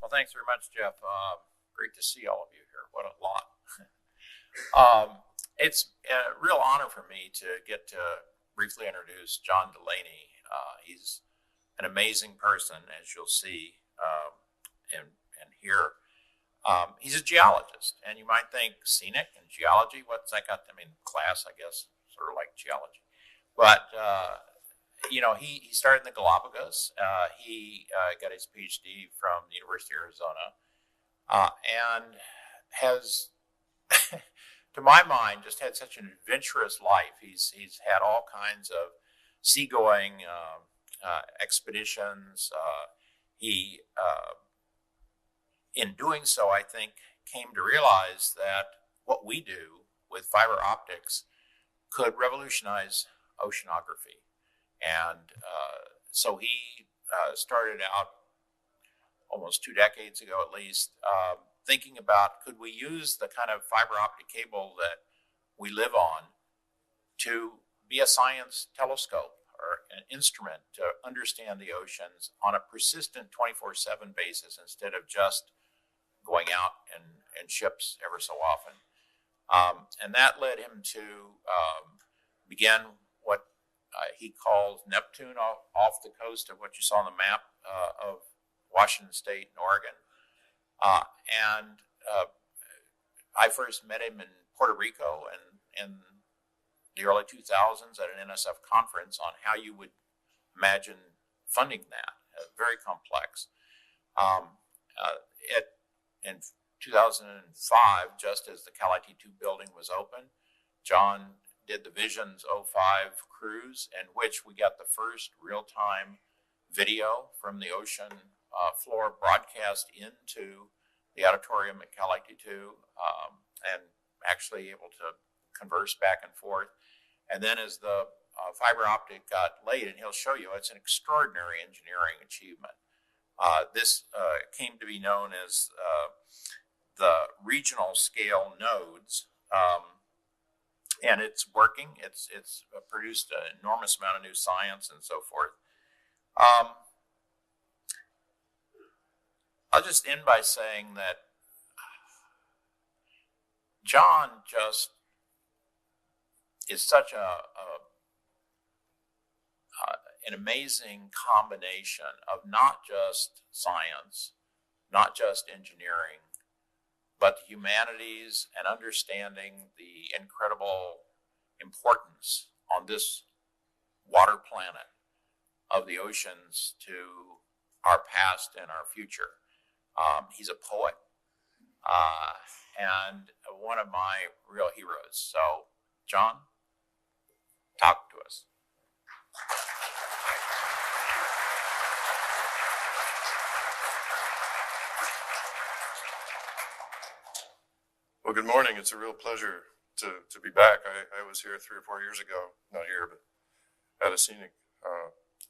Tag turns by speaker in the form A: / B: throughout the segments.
A: Well, thanks very much, Jeff. Great to see all of you here. What a lot. It's a real honor for me to get to briefly introduce John Delaney. He's an amazing person, as you'll see and hear. He's a geologist, and you might think CENIC and geology, what's that got? I mean, class, I guess, sort of like geology. But, you know, he started in the Galapagos. He got his PhD from the University of Arizona and has, to my mind, just had such an adventurous life. He's had all kinds of seagoing expeditions. In doing so, I think, came to realize that what we do with fiber optics could revolutionize oceanography. And so he started out almost 2 decades ago, at least, thinking about, could we use the kind of fiber optic cable that we live on to be a science telescope or an instrument to understand the oceans on a persistent 24/7 basis instead of just going out in ships ever so often. And that led him to begin what he called Neptune off the coast of what you saw on the map of Washington State and Oregon. And I first met him in Puerto Rico in the early 2000s at an NSF conference on how you would imagine funding that. Very complex. In 2005, just as the Cal IT2 building was open, John did the Visions 05 cruise, in which we got the first real-time video from the ocean floor broadcast into the auditorium at Cal IT2, and actually able to converse back and forth. And then as the fiber optic got laid, and he'll show you, it's an extraordinary engineering achievement. This came to be known as the regional scale nodes, and it's working. It's produced an enormous amount of new science and so forth. I'll just end by saying that John just is such an amazing combination of not just science, not just engineering, but the humanities and understanding the incredible importance on this water planet of the oceans to our past and our future. He's a poet and one of my real heroes. So, John, talk to us.
B: Well, good morning. It's a real pleasure to be back. I was here 3 or 4 years ago, not here, but at a CENIC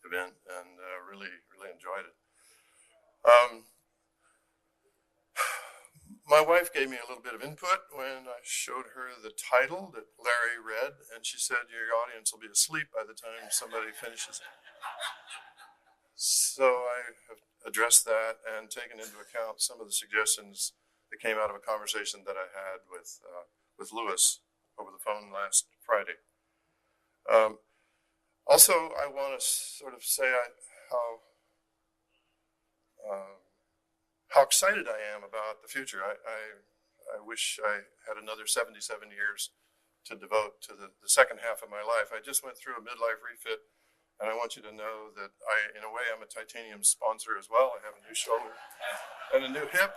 B: event, and really enjoyed it. My wife gave me a little bit of input when I showed her the title that Larry read, and she said, your audience will be asleep by the time somebody finishes it. So I have addressed that and taken into account some of the suggestions that came out of a conversation that I had with Lewis over the phone last Friday. Also, I want to sort of say how excited I am about the future. I wish I had another 77 years to devote to the second half of my life. I just went through a midlife refit, and I want you to know that in a way, I'm a titanium sponsor as well. I have a new shoulder and a new hip.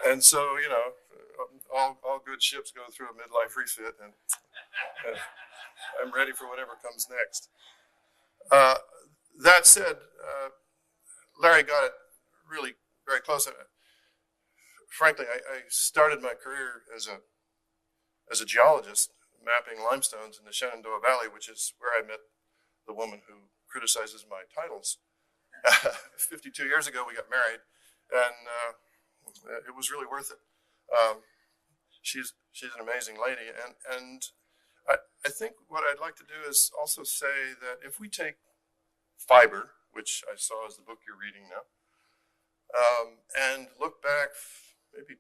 B: And so, you know, all good ships go through a midlife refit, and I'm ready for whatever comes next. That said, Larry got it really very close. Frankly, I started my career as a geologist mapping limestones in the Shenandoah Valley, which is where I met the woman who criticizes my titles. 52 years ago, we got married, and it was really worth it. She's an amazing lady, and I think what I'd like to do is also say that if we take fiber, which I saw is the book you're reading now, and look back maybe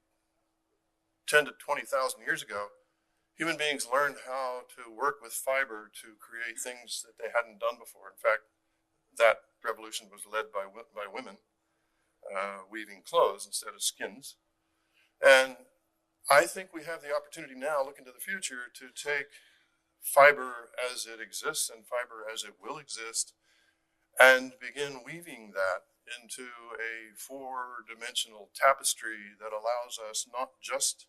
B: 10 to 20,000 years ago, human beings learned how to work with fiber to create things that they hadn't done before. In fact, that revolution was led by women weaving clothes instead of skins. And I think we have the opportunity now, looking to the future, to take fiber as it exists and fiber as it will exist and begin weaving that into a four-dimensional tapestry that allows us not just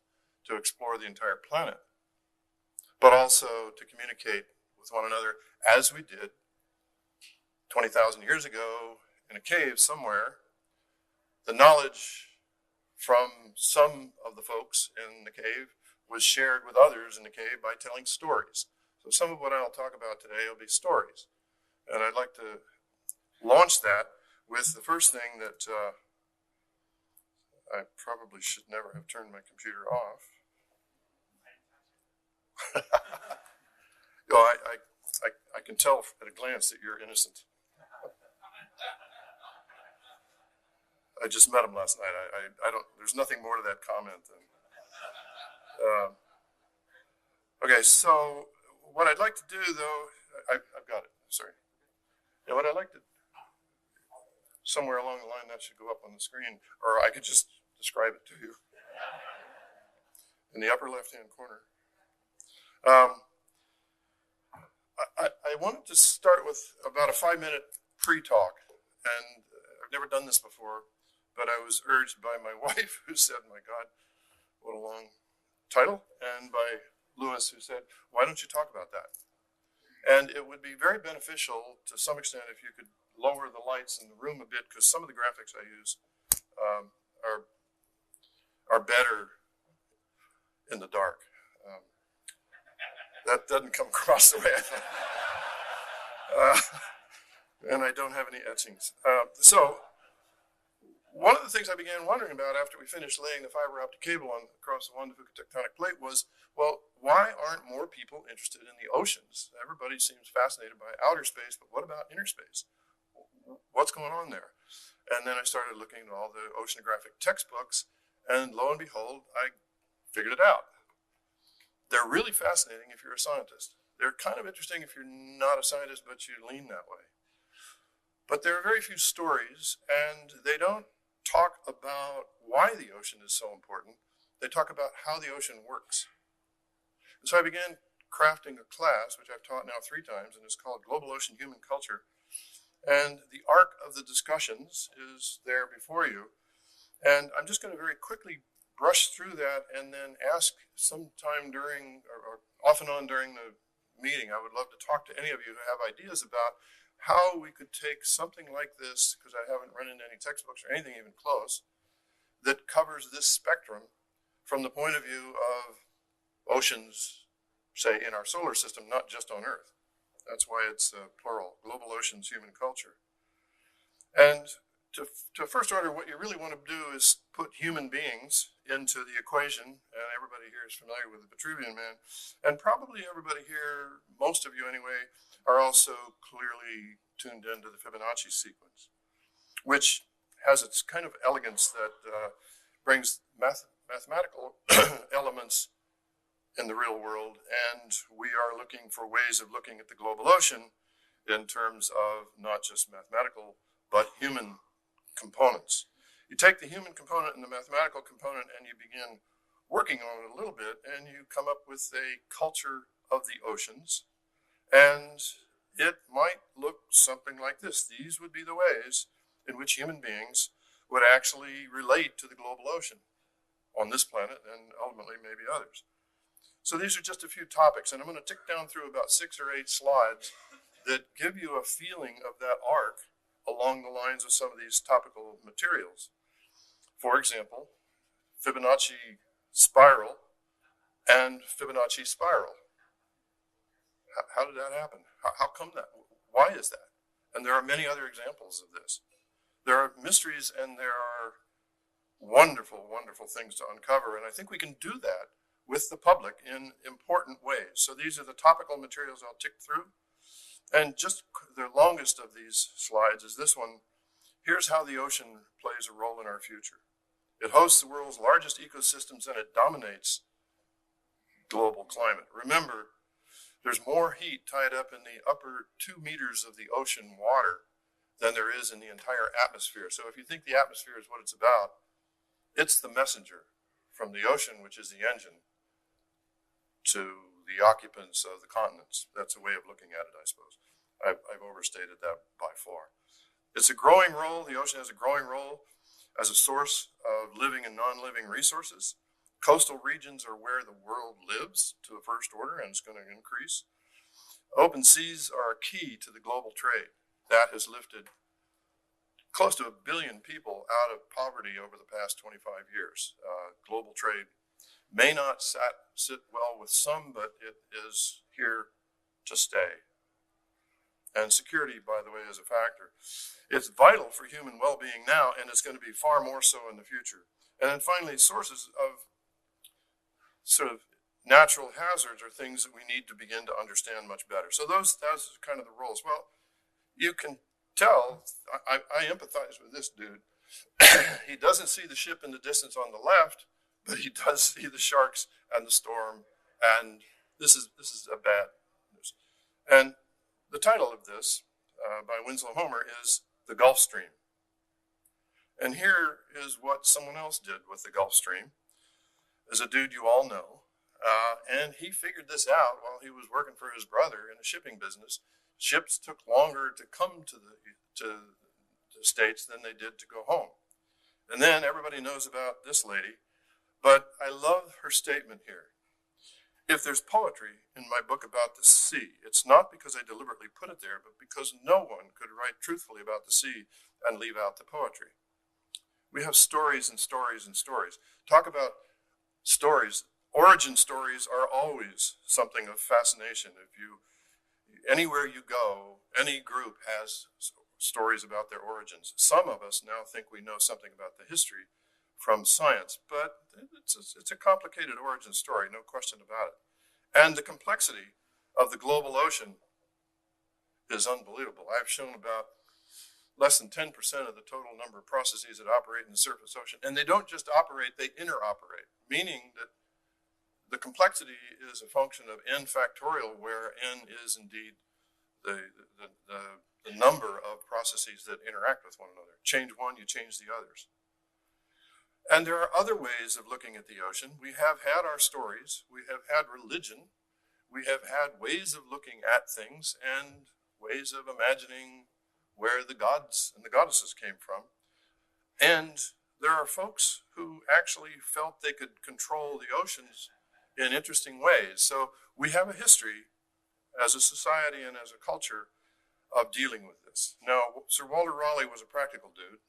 B: to explore the entire planet, but also to communicate with one another as we did 20,000 years ago in a cave somewhere. The knowledge from some of the folks in the cave was shared with others in the cave by telling stories. So some of what I'll talk about today will be stories. And I'd like to launch that with the first thing that I probably should never have turned my computer off. You know, I can tell at a glance that you're innocent. I just met him last night. I don't. There's nothing more to that comment than. Okay, so what I'd like to do, though, I've got it. Sorry. Yeah, what I'd like to. Somewhere along the line, that should go up on the screen, or I could just describe it to you. In the upper left-hand corner. I wanted to start with about a 5-minute pre-talk, and I've never done this before, but I was urged by my wife, who said, "My God, what a long title," and by Lewis, who said, "Why don't you talk about that?" And it would be very beneficial to some extent if you could lower the lights in the room a bit, because some of the graphics I use are better in the dark. That doesn't come across the way I thought. And I don't have any etchings. So one of the things I began wondering about after we finished laying the fiber optic cable across the Juan de Fuca tectonic plate was, well, why aren't more people interested in the oceans? Everybody seems fascinated by outer space, but what about inner space? What's going on there? And then I started looking at all the oceanographic textbooks, and lo and behold, I figured it out. They're really fascinating if you're a scientist. They're kind of interesting if you're not a scientist, but you lean that way. But there are very few stories, and they don't talk about why the ocean is so important. They talk about how the ocean works. And so I began crafting a class, which I've taught now 3 times, and it's called Global Ocean Human Culture. And the arc of the discussions is there before you. And I'm just going to very quickly brush through that and then ask sometime during, or off and on during the meeting, I would love to talk to any of you who have ideas about how we could take something like this, because I haven't run into any textbooks or anything even close, that covers this spectrum from the point of view of oceans, say, in our solar system, not just on Earth. That's why it's plural, Global Oceans Human Culture. And to first order, what you really want to do is put human beings into the equation, and everybody here is familiar with the Vitruvian Man, and probably everybody here, most of you anyway, are also clearly tuned into the Fibonacci sequence, which has its kind of elegance that brings mathematical elements in the real world, and we are looking for ways of looking at the global ocean in terms of not just mathematical, but human components. You take the human component and the mathematical component and you begin working on it a little bit, and you come up with a culture of the oceans, and it might look something like this. These would be the ways in which human beings would actually relate to the global ocean on this planet and ultimately maybe others. So these are just a few topics, and I'm going to tick down through about 6 or 8 slides that give you a feeling of that arc along the lines of some of these topical materials. For example, Fibonacci Spiral and Fibonacci Spiral. How did that happen? How come that? Why is that? And there are many other examples of this. There are mysteries and there are wonderful, wonderful things to uncover, and I think we can do that with the public in important ways. So these are the topical materials I'll tick through. And just the longest of these slides is this one. Here's how the ocean plays a role in our future. It hosts the world's largest ecosystems and it dominates global climate. Remember, there's more heat tied up in the upper 2 meters of the ocean water than there is in the entire atmosphere. So if you think the atmosphere is what it's about, it's the messenger from the ocean, which is the engine, to the occupants of the continents. That's a way of looking at it, I suppose. I've overstated that by far. It's a growing role. The ocean has a growing role as a source of living and non-living resources. Coastal regions are where the world lives to the first order, and it's going to increase. Open seas are key to the global trade. That has lifted close to 1 billion people out of poverty over the past 25 years. Global trade may not sit well with some, but it is here to stay. And security, by the way, is a factor. It's vital for human well-being now, and it's going to be far more so in the future. And then finally, sources of sort of natural hazards are things that we need to begin to understand much better. So that's kind of the roles. Well, you can tell, I empathize with this dude. He doesn't see the ship in the distance on the left, but he does see the sharks and the storm, and this is a bad news. And the title of this, by Winslow Homer, is The Gulf Stream. And here is what someone else did with the Gulf Stream. Is a dude you all know, and he figured this out while he was working for his brother in the shipping business. Ships took longer to come to the States than they did to go home. And then everybody knows about this lady, but I love her statement here. If there's poetry in my book about the sea, it's not because I deliberately put it there, but because no one could write truthfully about the sea and leave out the poetry. We have stories and stories and stories. Talk about stories. Origin stories are always something of fascination. Anywhere you go, any group has stories about their origins. Some of us now think we know something about the history from science, but it's a complicated origin story, no question about it. And the complexity of the global ocean is unbelievable. I've shown about less than 10% of the total number of processes that operate in the surface ocean. And they don't just operate, they interoperate, meaning that the complexity is a function of n factorial, where n is indeed the number of processes that interact with one another. Change one, you change the others. And there are other ways of looking at the ocean. We have had our stories, we have had religion, we have had ways of looking at things and ways of imagining where the gods and the goddesses came from. And there are folks who actually felt they could control the oceans in interesting ways. So we have a history as a society and as a culture of dealing with this. Now, Sir Walter Raleigh was a practical dude.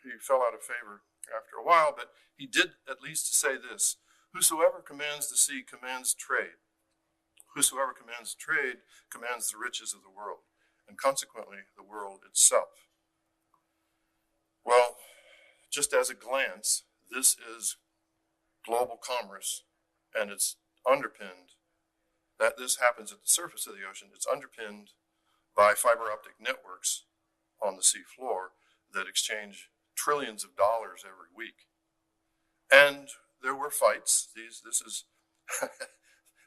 B: He fell out of favor after a while, but he did at least say this: whosoever commands the sea commands trade. Whosoever commands trade commands the riches of the world, and consequently the world itself. Well, just as a glance, this is global commerce, and it's underpinned, that this happens at the surface of the ocean, it's underpinned by fiber optic networks on the sea floor that exchange trillions of dollars every week. And there were fights. This is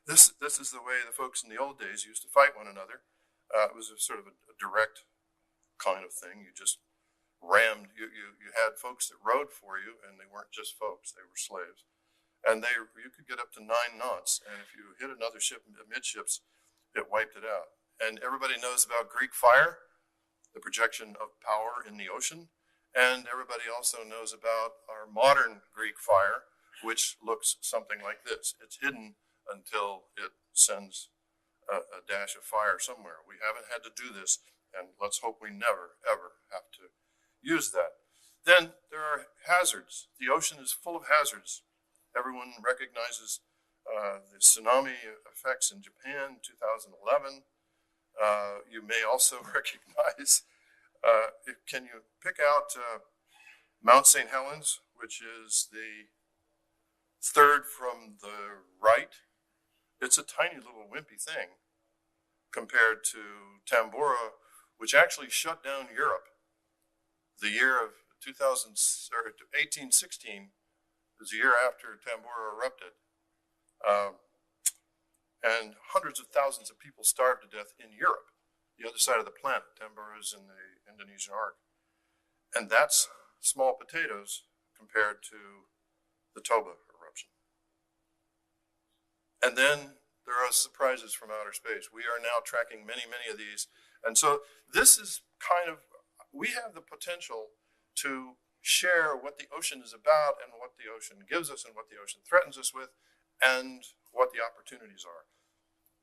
B: this is the way the folks in the old days used to fight one another. It was a sort of a direct kind of thing. You just rammed. You had folks that rode for you, and they weren't just folks; they were slaves. And you could get up to 9 knots, and if you hit another ship amidships, it wiped it out. And everybody knows about Greek fire, the projection of power in the ocean. And everybody also knows about our modern Greek fire, which looks something like this. It's hidden until it sends a dash of fire somewhere. We haven't had to do this, and let's hope we never, ever have to use that. Then there are hazards. The ocean is full of hazards. Everyone recognizes the tsunami effects in Japan, 2011. You may also recognize, can you pick out Mount St. Helens, which is the third from the right? It's a tiny little wimpy thing compared to Tambora, which actually shut down Europe. the year of 1816 was the year after Tambora erupted. And hundreds of thousands of people starved to death in Europe, the other side of the planet. Tambora is in the Indonesian arc. And that's small potatoes compared to the Toba eruption. And then there are surprises from outer space. We are now tracking many, many of these. And so this is kind of, we have the potential to share what the ocean is about and what the ocean gives us and what the ocean threatens us with and what the opportunities are.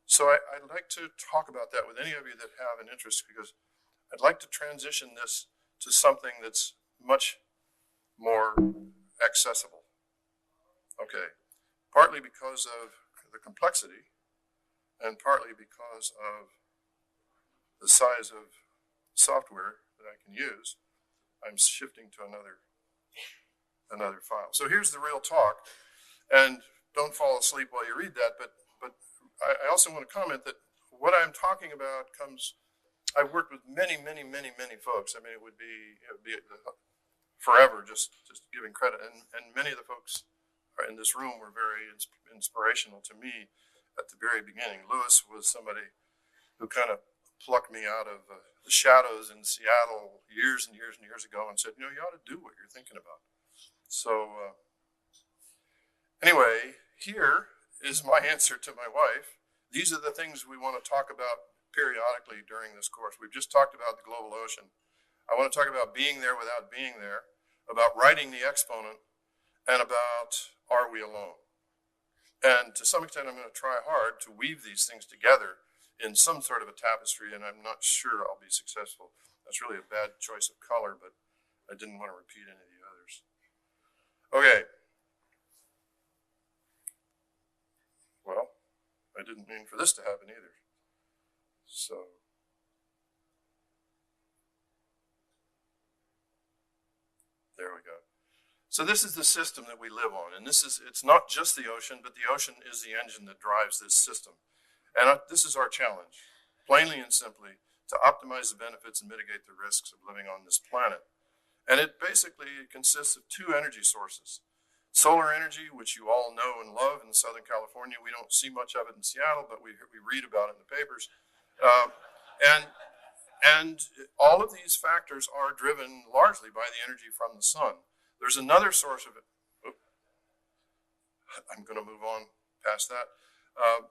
B: So I'd like to talk about that with any of you that have an interest, because I'd like to transition this to something that's much more accessible. Okay, partly because of the complexity and partly because of the size of software that I can use, I'm shifting to another file. So here's the real talk, and don't fall asleep while you read that, but I also want to comment that what I'm talking about I've worked with many, many, many, many folks. I mean, it would be forever just giving credit, and many of the folks in this room were very inspirational to me at the very beginning. Lewis was somebody who kind of plucked me out of the shadows in Seattle years and years and years ago and said, you ought to do what you're thinking about. So anyway, here is my answer to my wife. These are the things we want to talk about periodically during this course. We've just talked about the global ocean. I want to talk about being there without being there, about writing the exponent, and about are we alone? And to some extent, I'm going to try hard to weave these things together in some sort of a tapestry, and I'm not sure I'll be successful. That's really a bad choice of color, but I didn't want to repeat any of the others. Okay. Well, I didn't mean for this to happen either. So, there we go. So this is the system that we live on, and it's not just the ocean, but the ocean is the engine that drives this system. And this is our challenge, plainly and simply, to optimize the benefits and mitigate the risks of living on this planet. And it basically consists of two energy sources. Solar energy, which you all know and love in Southern California. We don't see much of it in Seattle, but we read about it in the papers. And all of these factors are driven largely by the energy from the sun. There's another source of it. I'm going to move on past that.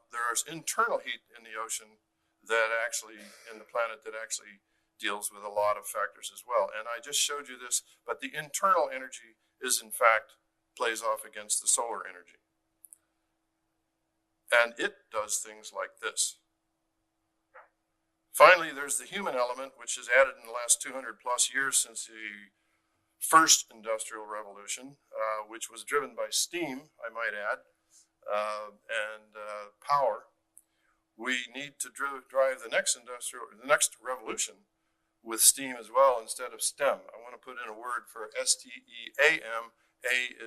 B: There's internal heat in the ocean that actually, in the planet, that actually deals with a lot of factors as well. And I just showed you this, but the internal energy is, in fact, plays off against the solar energy. And it does things like this. Finally, there's the human element, which is added in the last 200 plus years since the first industrial revolution, which was driven by steam, I might add, and power. We need to drive the next revolution with steam as well instead of STEM. I want to put in a word for STEAM. A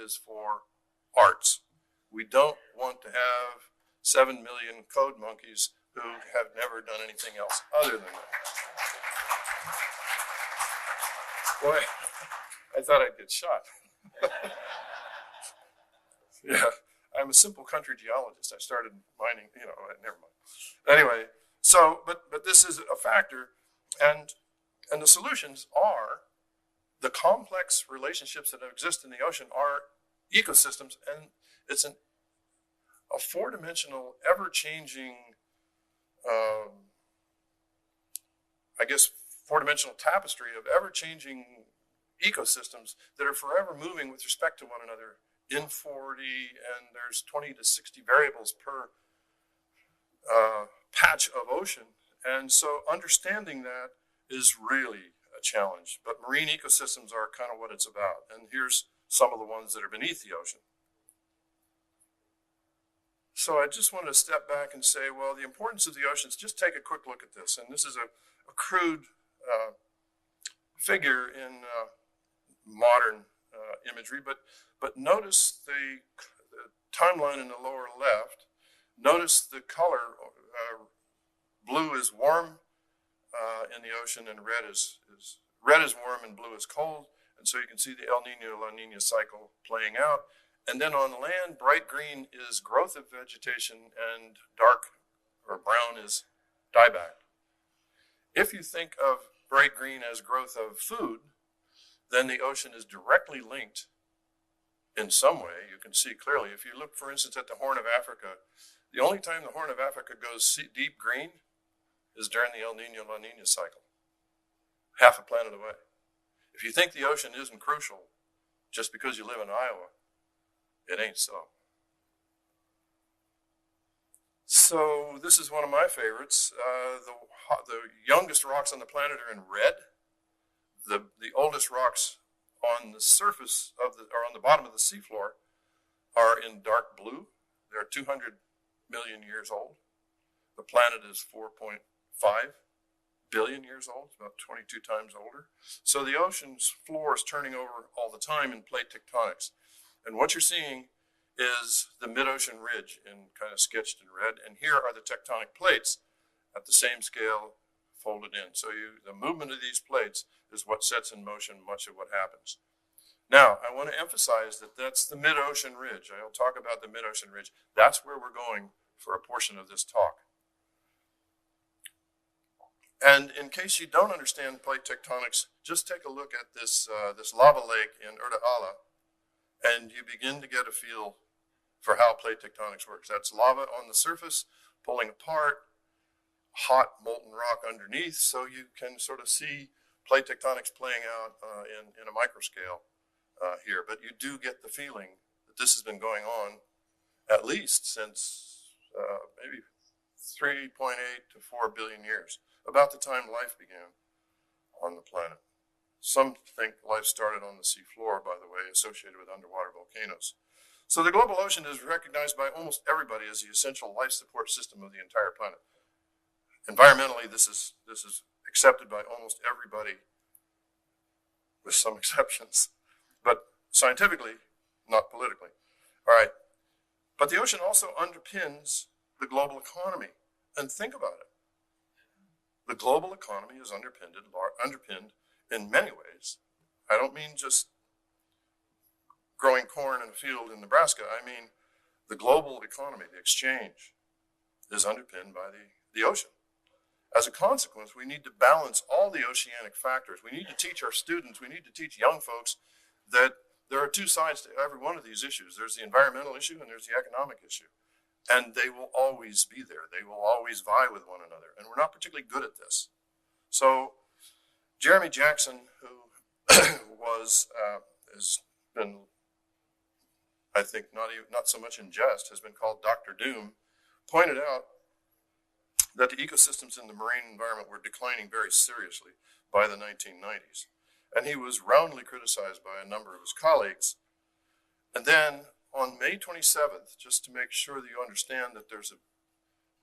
B: is for arts. We don't want to have 7 million code monkeys who have never done anything else other than that. Boy, I thought I'd get shot. Yeah, I'm a simple country geologist. I started mining, never mind. Anyway, so, but this is a factor, and the solutions are the complex relationships that exist in the ocean are ecosystems, and it's a four-dimensional, ever-changing, four-dimensional tapestry of ever-changing ecosystems that are forever moving with respect to one another in 4D, and there's 20 to 60 variables per patch of ocean. And so understanding that is really a challenge. But marine ecosystems are kind of what it's about. And here's some of the ones that are beneath the ocean. So I just want to step back and say, well, the importance of the oceans, just take a quick look at this. And this is a crude figure in modern imagery, but notice the timeline in the lower left. Notice the color, blue is warm in the ocean and red is red is warm and blue is cold. And so you can see the El Nino, La Nina cycle playing out. And then on land, bright green is growth of vegetation and dark or brown is dieback. If you think of bright green as growth of food, then the ocean is directly linked in some way. You can see clearly. If you look, for instance, at the Horn of Africa, the only time the Horn of Africa goes deep green is during the El Nino, La Nina cycle, half a planet away. If you think the ocean isn't crucial just because you live in Iowa, it ain't so. So this is one of my favorites. The youngest rocks on the planet are in red. The oldest rocks on the surface of or on the bottom of the seafloor are in dark blue. They're 200 million years old. The planet is 4.5 billion years old, it's about 22 times older. So the ocean's floor is turning over all the time in plate tectonics. And what you're seeing is the mid-ocean ridge in kind of sketched in red. And here are the tectonic plates at the same scale folded in. So the movement of these plates is what sets in motion much of what happens. Now, I want to emphasize that that's the mid-ocean ridge. I'll talk about the mid-ocean ridge. That's where we're going for a portion of this talk. And in case you don't understand plate tectonics, just take a look at this lava lake in Urda Ala, and you begin to get a feel for how plate tectonics works. That's lava on the surface, pulling apart, hot molten rock underneath, so you can sort of see plate tectonics playing out in a microscale here. But you do get the feeling that this has been going on at least since maybe 3.8 to 4 billion years, about the time life began on the planet. Some think life started on the seafloor, by the way, associated with underwater volcanoes. So the global ocean is recognized by almost everybody as the essential life support system of the entire planet. Environmentally, this is accepted by almost everybody, with some exceptions, but scientifically, not politically. All right, but the ocean also underpins the global economy. And think about it. The global economy is underpinned in many ways. I don't mean just growing corn in a field in Nebraska. I mean the global economy, the exchange, is underpinned by the ocean. As a consequence, we need to balance all the oceanic factors. We need to teach our students, we need to teach young folks that there are two sides to every one of these issues. There's the environmental issue and there's the economic issue. And they will always be there. They will always vie with one another. And we're not particularly good at this. So Jeremy Jackson, who has been, I think, not so much in jest, has been called Dr. Doom, pointed out that the ecosystems in the marine environment were declining very seriously by the 1990s. And he was roundly criticized by a number of his colleagues. And then on May 27th, just to make sure that you understand that there's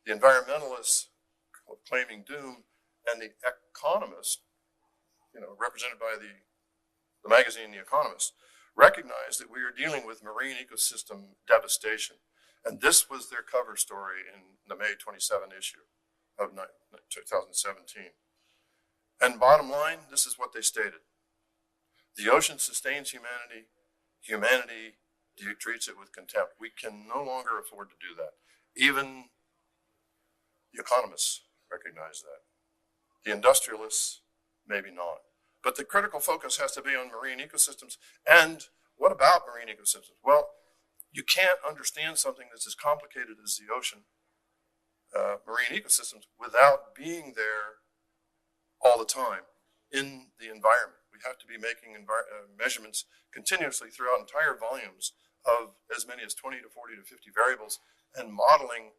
B: the environmentalists claiming doom and the economists, represented by the magazine The Economist, recognized that we are dealing with marine ecosystem devastation. And this was their cover story in the May 27 issue of 2017. And bottom line, this is what they stated. The ocean sustains humanity. Humanity treats it with contempt. We can no longer afford to do that. Even the economists recognize that. The industrialists, maybe not. But the critical focus has to be on marine ecosystems. And what about marine ecosystems? Well, you can't understand something that's as complicated as the ocean, marine ecosystems, without being there all the time in the environment. We have to be making measurements continuously throughout entire volumes of as many as 20 to 40 to 50 variables and modeling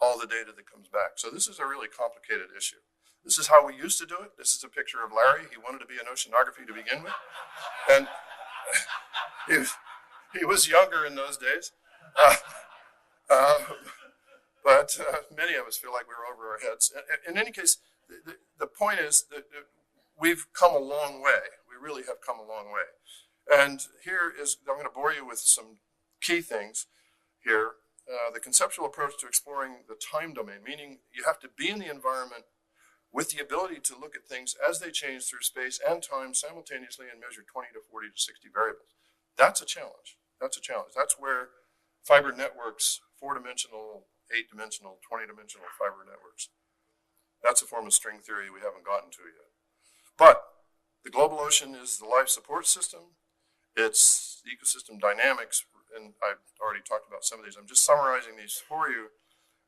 B: all the data that comes back. So this is a really complicated issue. This is how we used to do it. This is a picture of Larry. He wanted to be an oceanography to begin with. And he was younger in those days. But many of us feel like we were over our heads. In any case, the point is that we've come a long way. We really have come a long way. And here is, I'm going to bore you with some key things here. The conceptual approach to exploring the time domain, meaning you have to be in the environment with the ability to look at things as they change through space and time simultaneously and measure 20 to 40 to 60 variables. That's a challenge. That's a challenge. That's where fiber networks, 4-dimensional, 8-dimensional, 20-dimensional fiber networks, that's a form of string theory we haven't gotten to yet. But the global ocean is the life support system. It's the ecosystem dynamics, and I've already talked about some of these. I'm just summarizing these for you.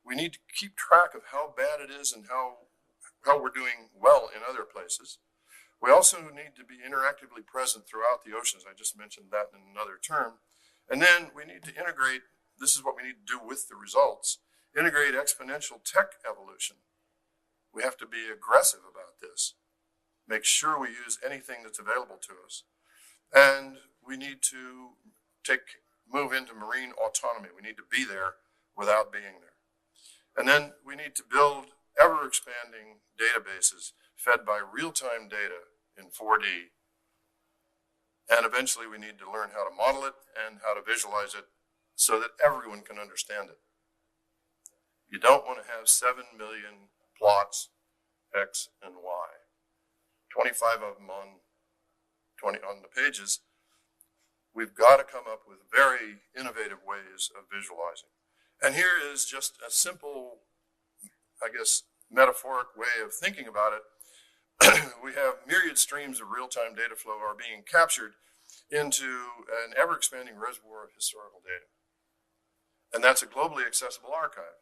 B: We need to keep track of how bad it is and how we're doing well in other places. We also need to be interactively present throughout the oceans. I just mentioned that in another term. And then we need to integrate, this is what we need to do with the results, integrate exponential tech evolution. We have to be aggressive about this. Make sure we use anything that's available to us. And we need to move into marine autonomy. We need to be there without being there. And then we need to build ever-expanding databases fed by real-time data in 4D. And eventually we need to learn how to model it and how to visualize it so that everyone can understand it. You don't want to have 7 million plots, X and Y. 25 of them on the pages. We've got to come up with very innovative ways of visualizing. And here is just a simple, I guess, metaphoric way of thinking about it. We have myriad streams of real-time data flow are being captured into an ever-expanding reservoir of historical data. And that's a globally accessible archive.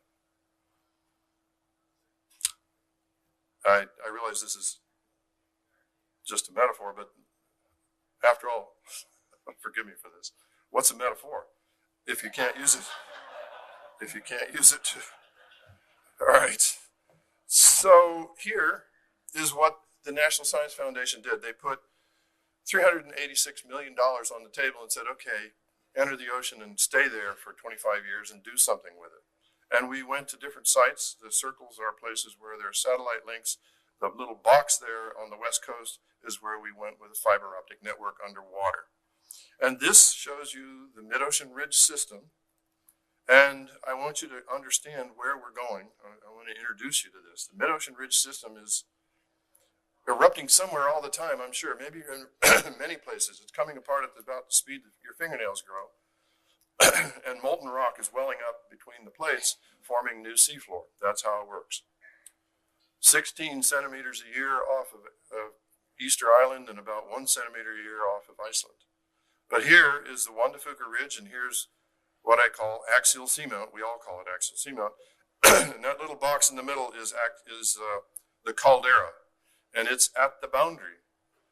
B: I realize this is just a metaphor, but after all, forgive me for this. What's a metaphor? If you can't use it, all right. So here is what the National Science Foundation did. They put $386 million on the table and said, okay, enter the ocean and stay there for 25 years and do something with it. And we went to different sites. The circles are places where there are satellite links. The little box there on the west coast is where we went with a fiber optic network underwater. And this shows you the mid-ocean ridge system. And I want you to understand where we're going. I want to introduce you to this. The mid-ocean ridge system is erupting somewhere all the time, I'm sure. Maybe in many places. It's coming apart at about the speed that your fingernails grow. And molten rock is welling up between the plates, forming new seafloor. That's how it works. 16 centimeters a year off of Easter Island and about 1 centimeter a year off of Iceland. But here is the Juan de Fuca Ridge, and here's what I call Axial Seamount. We all call it Axial Seamount. And that little box in the middle is the caldera, and it's at the boundary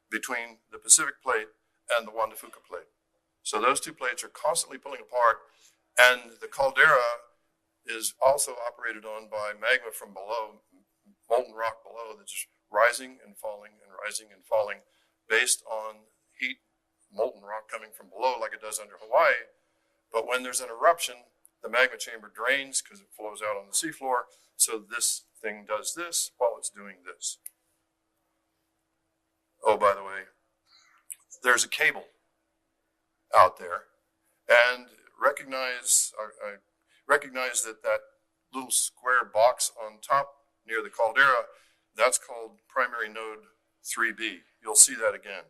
B: between the Pacific Plate and the Juan de Fuca Plate. So those two plates are constantly pulling apart, and the caldera is also operated on by magma from below, molten rock below, that's rising and falling and rising and falling based on heat, molten rock coming from below like it does under Hawaii. But when there's an eruption, the magma chamber drains because it flows out on the seafloor. So this thing does this while it's doing this. Oh, by the way, there's a cable out there, and recognize that little square box on top near the caldera, that's called primary node 3B. You'll see that again.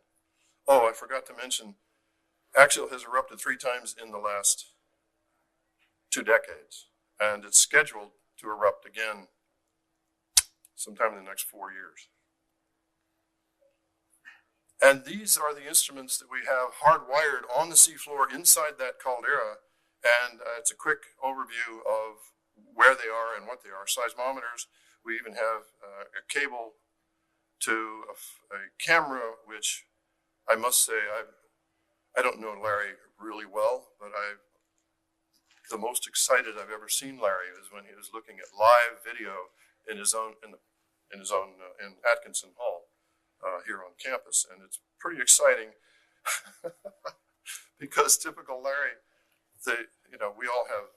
B: Oh, I forgot to mention, Axial has erupted 3 times in the last 2 decades, and it's scheduled to erupt again sometime in the next 4 years. And these are the instruments that we have hardwired on the seafloor inside that caldera. And it's a quick overview of where they are and what they are. Seismometers. We even have a cable to a camera, which I must say, I don't know Larry really well, but the most excited I've ever seen Larry is when he was looking at live video in Atkinson Hall. Here on campus, and it's pretty exciting because typical Larry, we all have,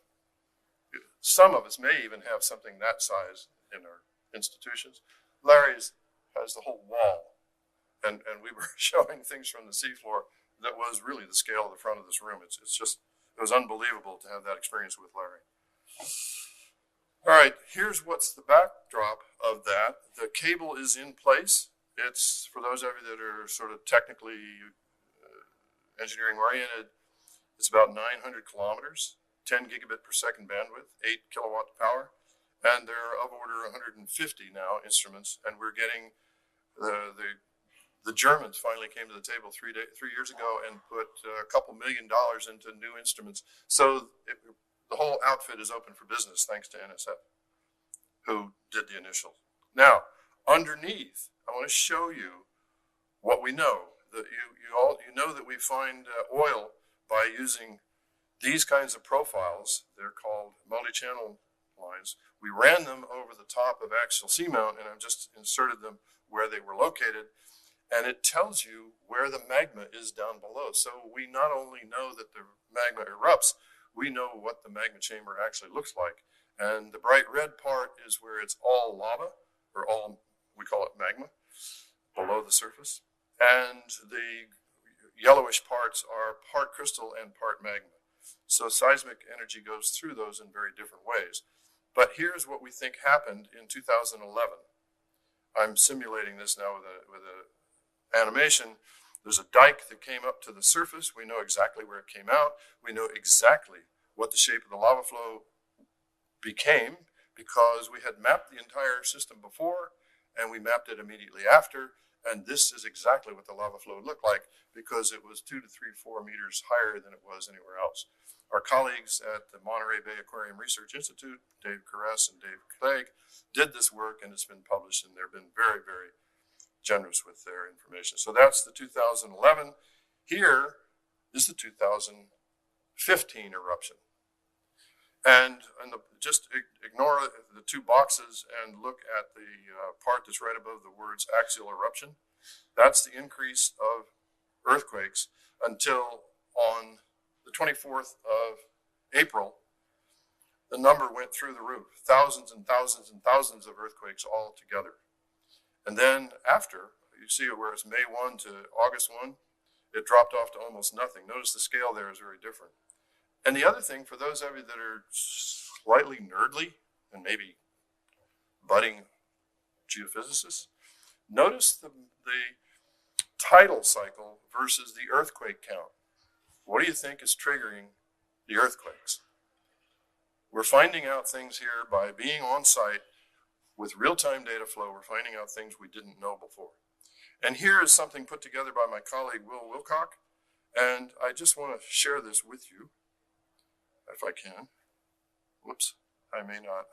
B: some of us may even have something that size in our institutions. Larry's has the whole wall, and we were showing things from the seafloor that was really the scale of the front of this room. It was unbelievable to have that experience with Larry. All right, here's what's the backdrop of that. The cable is in place. It's, for those of you that are sort of technically engineering oriented, it's about 900 kilometers, 10 gigabit per second bandwidth, 8 kilowatt power, and there are of order 150 now instruments, and we're getting the Germans finally came to the table 3 years ago and put a couple $1 million into new instruments. So the whole outfit is open for business thanks to NSF, who did the initial. Now, underneath, I want to show you what we know. That you know that we find oil by using these kinds of profiles. They're called multi-channel lines. We ran them over the top of Axial Seamount, and I've just inserted them where they were located. And it tells you where the magma is down below. So we not only know that the magma erupts, we know what the magma chamber actually looks like. And the bright red part is where it's all lava, or all, we call it magma, below the surface. And the yellowish parts are part crystal and part magma. So seismic energy goes through those in very different ways. But here's what we think happened in 2011. I'm simulating this now with a animation. There's a dike that came up to the surface. We know exactly where it came out. We know exactly what the shape of the lava flow became because we had mapped the entire system before and we mapped it immediately after. And this is exactly what the lava flow looked like because it was 2 to 3, 4 meters higher than it was anywhere else. Our colleagues at the Monterey Bay Aquarium Research Institute, Dave Caress and Dave Clegg, did this work and it's been published, and they've been very, very generous with their information. So that's the 2011. Here is the 2015 eruption. And just ignore the two boxes and look at the part that's right above the words axial eruption. That's the increase of earthquakes until on the 24th of April, the number went through the roof. Thousands and thousands and thousands of earthquakes all together. And then after, you see it where it's May 1 to August 1, it dropped off to almost nothing. Notice the scale there is very different. And the other thing, for those of you that are slightly nerdly and maybe budding geophysicists, notice the tidal cycle versus the earthquake count. What do you think is triggering the earthquakes? We're finding out things here by being on site with real-time data flow. We're finding out things we didn't know before. And here is something put together by my colleague, Will Wilcock. And I just want to share this with you, if I can. Whoops, I may not.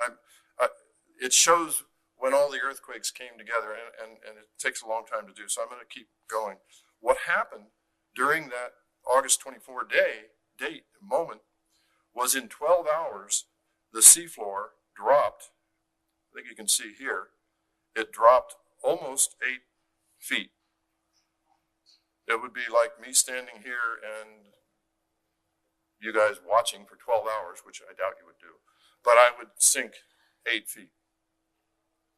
B: It shows when all the earthquakes came together, and it takes a long time to do, so I'm going to keep going. What happened during that August 24 date moment was in 12 hours, the seafloor dropped, I think you can see here, it dropped almost 8 feet. It would be like me standing here and you guys watching for 12 hours, which I doubt you would do, but I would sink 8 feet.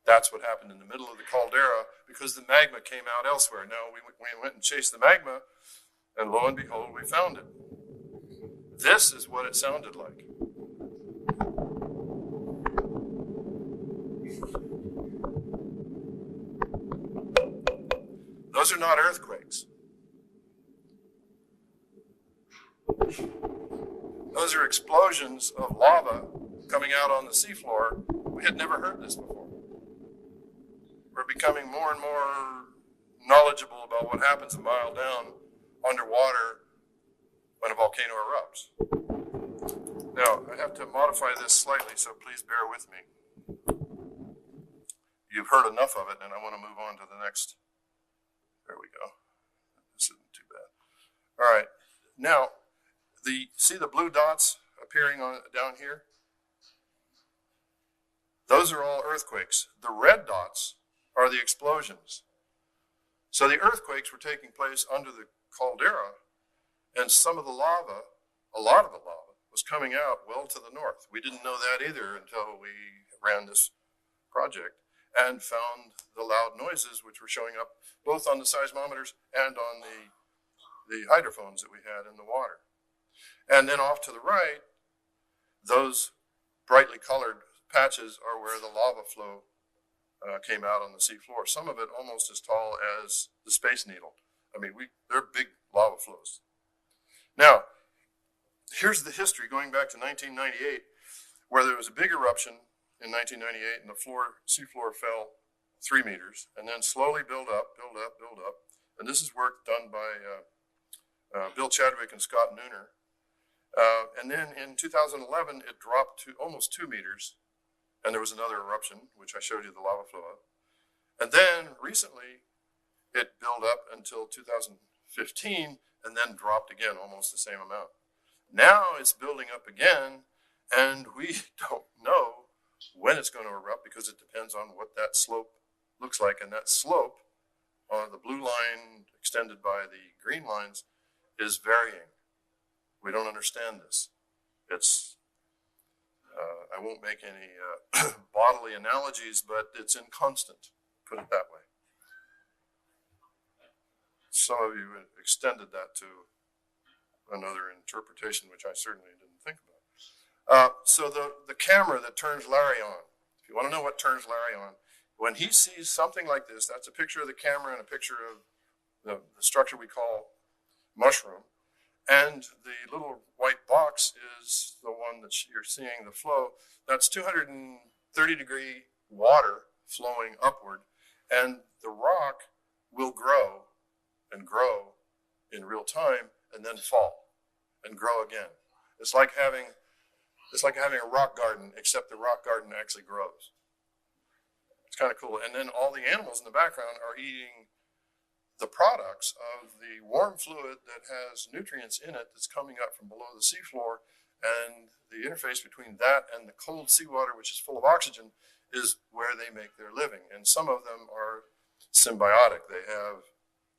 B: That's what happened in the middle of the caldera because the magma came out elsewhere. Now we went and chased the magma, and lo and behold, we found it. This is what it sounded like. Those are not earthquakes. Those are explosions of lava coming out on the seafloor. We had never heard this before. We're becoming more and more knowledgeable about what happens a mile down underwater when a volcano erupts. Now, I have to modify this slightly, so please bear with me. You've heard enough of it, and I want to move on to the next. There we go. This isn't too bad. All right. Now, see the blue dots appearing down here? Those are all earthquakes. The red dots are the explosions. So the earthquakes were taking place under the caldera, and some of the lava, a lot of the lava, was coming out well to the north. We didn't know that either until we ran this project and found the loud noises which were showing up both on the seismometers and on the hydrophones that we had in the water. And then off to the right, those brightly colored patches are where the lava flow came out on the seafloor. Some of it almost as tall as the Space Needle. I mean, they're big lava flows. Now, here's the history going back to 1998, where there was a big eruption in 1998, and the seafloor fell 3 meters, and then slowly build up. And this is work done by Bill Chadwick and Scott Nooner. And then in 2011, it dropped to almost 2 meters, and there was another eruption, which I showed you the lava flow of. And then recently, it built up until 2015, and then dropped again, almost the same amount. Now it's building up again, and we don't know when it's going to erupt because it depends on what that slope looks like. And that slope, the blue line extended by the green lines, is varying. We don't understand this. It's, I won't make any bodily analogies, but it's inconstant, put it that way. Some of you extended that to another interpretation, which I certainly didn't think about. So the camera that turns Larry on, if you want to know what turns Larry on, when he sees something like this, that's a picture of the camera and a picture of the structure we call mushroom. And the little white box is the one that you're seeing the flow. That's 230-degree water flowing upward. And the rock will grow and grow in real time and then fall and grow again. It's like having a rock garden, except the rock garden actually grows. It's kind of cool. And then all the animals in the background are eating the products of the warm fluid that has nutrients in it that's coming up from below the seafloor, and the interface between that and the cold seawater, which is full of oxygen, is where they make their living. And some of them are symbiotic.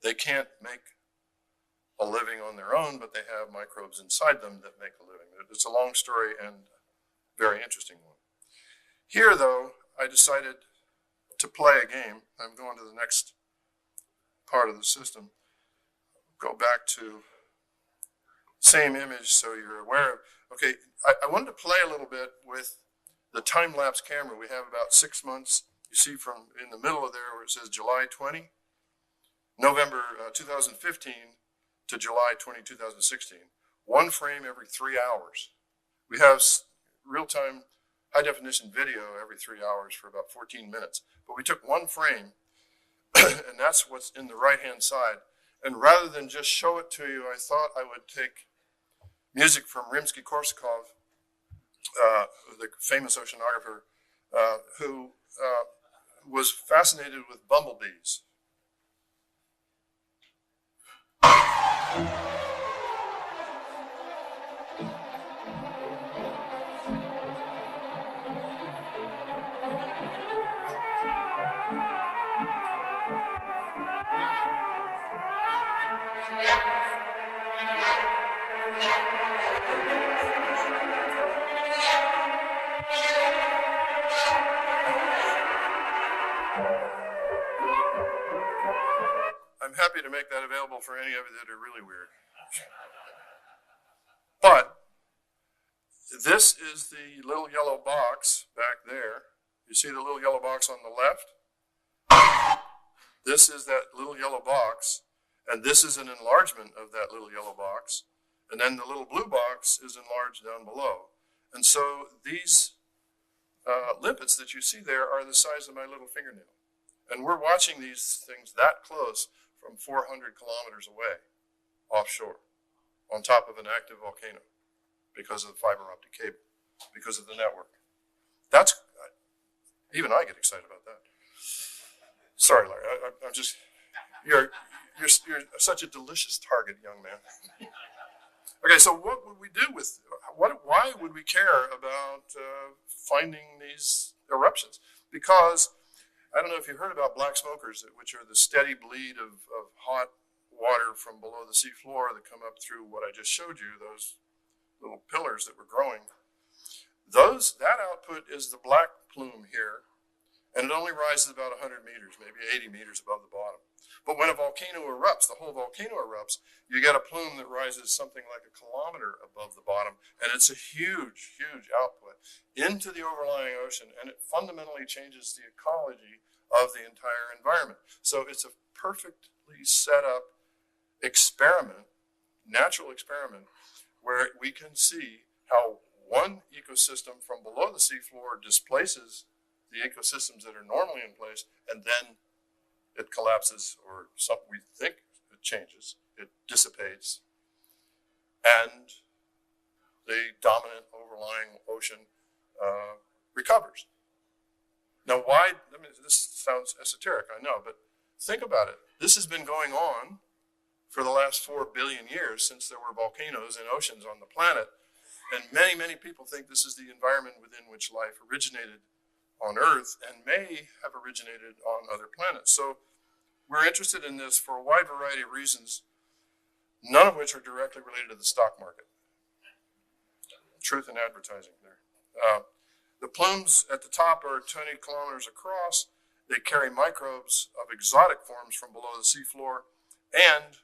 B: They can't make a living on their own, but they have microbes inside them that make a living. It's a long story and very interesting one. Here, though, I decided to play a game. I'm going to the next part of the system. Go back to same image so you're aware of. Okay, I wanted to play a little bit with the time-lapse camera. We have about 6 months. You see from in the middle of there where it says July 20, November 2015 to July 20, 2016. One frame every 3 hours. We have real-time high-definition video every 3 hours for about 14 minutes. But we took one frame, and that's what's in the right-hand side. And rather than just show it to you, I thought I would take music from Rimsky-Korsakov, the famous oceanographer, who was fascinated with bumblebees. I'm happy to make that available for any of you that are really weird. But this is the little yellow box back there. You see the little yellow box on the left? This is that little yellow box, and this is an enlargement of that little yellow box. And then the little blue box is enlarged down below. And so these limpets that you see there are the size of my little fingernail. And we're watching these things that close from 400 kilometers away, offshore, on top of an active volcano, because of the fiber optic cable, because of the network. That's, even I get excited about that. Sorry, Larry, I'm just, you're such a delicious target, young man. Okay, so what would we do with, why would we care about finding these eruptions? Because, I don't know if you heard about black smokers, which are the steady bleed of hot water from below the seafloor that come up through what I just showed you, those little pillars that were growing. That output is the black plume here, and it only rises about 100 meters, maybe 80 meters above the bottom. But when a volcano erupts, the whole volcano erupts, you get a plume that rises something like 1 kilometer above the bottom, and it's a huge, huge output into the overlying ocean, and it fundamentally changes the ecology of the entire environment. So it's a perfectly set up experiment, natural experiment, where we can see how one ecosystem from below the seafloor displaces the ecosystems that are normally in place, and then it collapses, or something we think it changes, it dissipates, and the dominant overlying ocean recovers. Now, why? I mean, this sounds esoteric, I know, but think about it. This has been going on for the last 4 billion years, since there were volcanoes and oceans on the planet, and many, many people think this is the environment within which life originated on Earth and may have originated on other planets. So we're interested in this for a wide variety of reasons, none of which are directly related to the stock market. Truth in advertising there. The plumes at the top are 20 kilometers across. They carry microbes of exotic forms from below the seafloor, and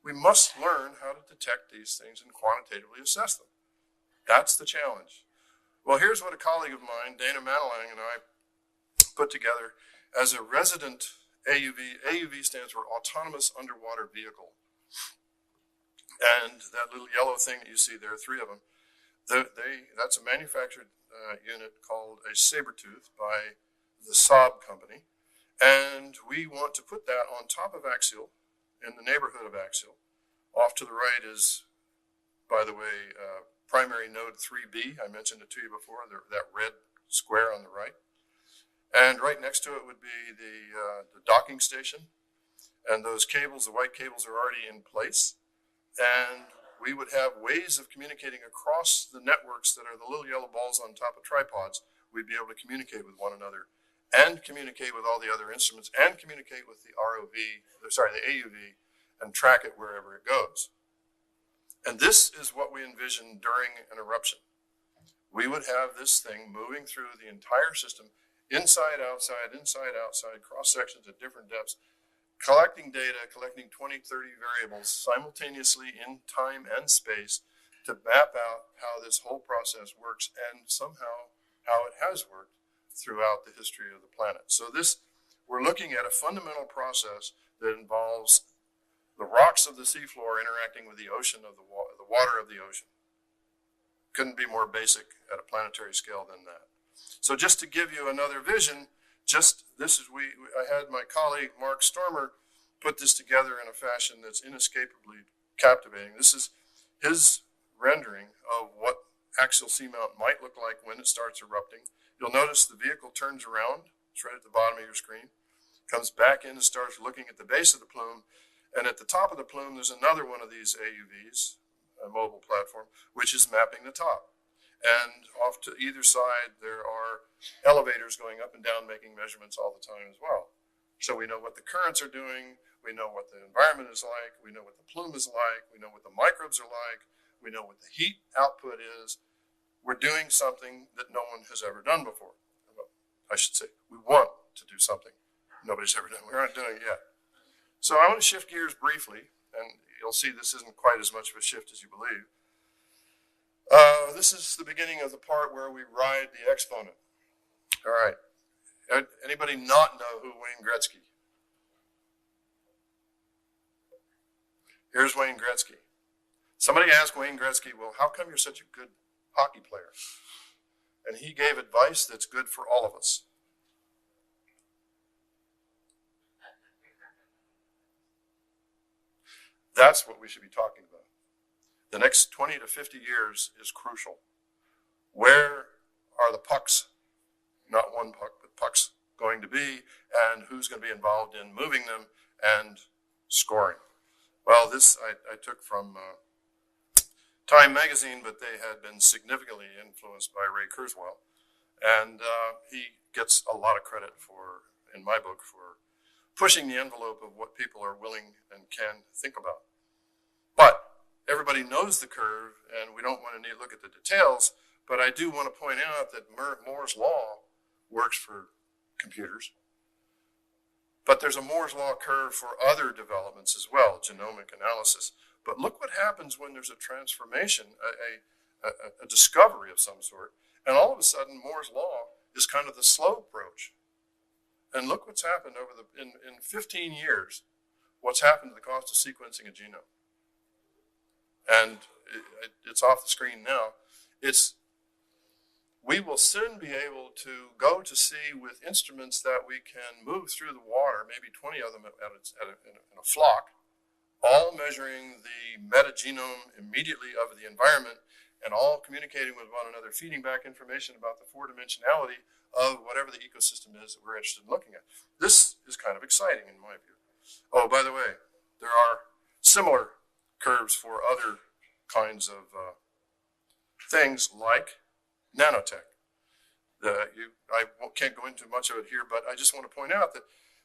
B: we must learn how to detect these things and quantitatively assess them. That's the challenge. Well, here's what a colleague of mine, Dana Manalang, and I put together as a Resident-AUV. AUV stands for Autonomous Underwater Vehicle. And that little yellow thing that you see there, 3 of them, that's a manufactured unit called a Sabertooth by the Saab company. And we want to put that on top of Axial, in the neighborhood of Axial. Off to the right is, by the way, primary node 3B. I mentioned it to you before, that red square on the right. And right next to it would be the docking station. And those cables, the white cables, are already in place. And we would have ways of communicating across the networks that are the little yellow balls on top of tripods. We'd be able to communicate with one another and communicate with all the other instruments and communicate with the the AUV, and track it wherever it goes. And this is what we envision during an eruption. We would have this thing moving through the entire system, inside, outside, cross sections at different depths, collecting data, collecting 20, 30 variables simultaneously in time and space to map out how this whole process works and somehow how it has worked throughout the history of the planet. So we're looking at a fundamental process that involves the rocks of the seafloor interacting with the ocean of the water of the ocean. Couldn't be more basic at a planetary scale than that. So just to give you another vision, I had my colleague Mark Stormer put this together in a fashion that's inescapably captivating. This is his rendering of what Axial Seamount might look like when it starts erupting. You'll notice the vehicle turns around. It's right at the bottom of your screen. Comes back in and starts looking at the base of the plume. And at the top of the plume, there's another one of these AUVs, a mobile platform, which is mapping the top. And off to either side, there are elevators going up and down, making measurements all the time as well. So we know what the currents are doing. We know what the environment is like. We know what the plume is like. We know what the microbes are like. We know what the heat output is. We're doing something that no one has ever done before. Well, I should say, we want to do something nobody's ever done. We aren't doing it yet. So I want to shift gears briefly, and you'll see this isn't quite as much of a shift as you believe. This is the beginning of the part where we ride the exponent. All right. Anybody not know who Wayne Gretzky? Here's Wayne Gretzky. Somebody asked Wayne Gretzky, well, how come you're such a good hockey player? And he gave advice that's good for all of us. That's what we should be talking about. The next 20 to 50 years is crucial. Where are the pucks, not one puck, but pucks, going to be, and who's going to be involved in moving them and scoring? Well, this I took from Time magazine, but they had been significantly influenced by Ray Kurzweil. And he gets a lot of credit for, in my book, for pushing the envelope of what people are willing and can think about. But everybody knows the curve, and we don't want to need to look at the details, but I do want to point out that Moore's law works for computers. But there's a Moore's Law curve for other developments as well, genomic analysis. But look what happens when there's a transformation, a discovery of some sort, and all of a sudden Moore's Law is kind of the slow approach. And look what's happened over in 15 years, what's happened to the cost of sequencing a genome. And it's off the screen now. We will soon be able to go to sea with instruments that we can move through the water, maybe 20 of them in a flock, all measuring the metagenome immediately of the environment and all communicating with one another, feeding back information about the four-dimensionality of whatever the ecosystem is that we're interested in looking at. This is kind of exciting in my view. Oh, by the way, there are similar curves for other kinds of things like nanotech. I can't go into much of it here, but I just want to point out that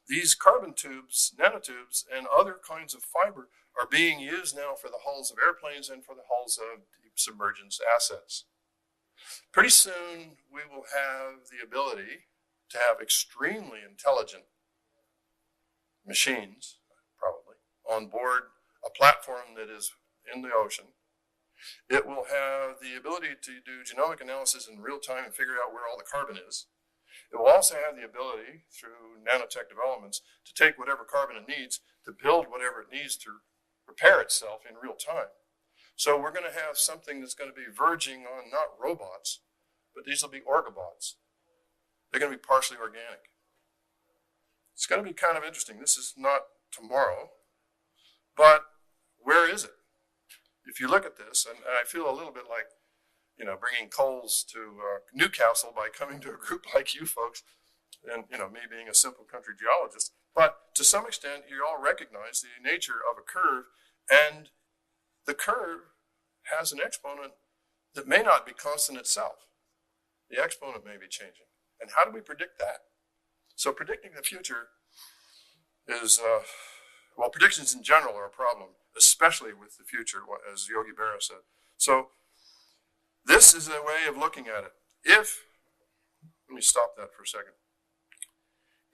B: these carbon tubes, nanotubes, and other kinds of fiber are being used now for the hulls of airplanes and for the hulls of deep submergence assets. Pretty soon, we will have the ability to have extremely intelligent machines, probably, on board a platform that is in the ocean. It will have the ability to do genomic analysis in real time and figure out where all the carbon is. It will also have the ability, through nanotech developments, to take whatever carbon it needs to build whatever it needs to repair itself in real time. So we're going to have something that's going to be verging on not robots, but these will be orgobots. They're going to be partially organic. It's going to be kind of interesting. This is not tomorrow, but where is it? If you look at this, and I feel a little bit like, bringing coals to Newcastle by coming to a group like you folks, and, me being a simple country geologist. But to some extent, you all recognize the nature of a curve, and the curve has an exponent that may not be constant itself. The exponent may be changing. And how do we predict that? So predicting the future is, predictions in general are a problem, especially with the future, as Yogi Berra said. So this is a way of looking at it. Let me stop that for a second.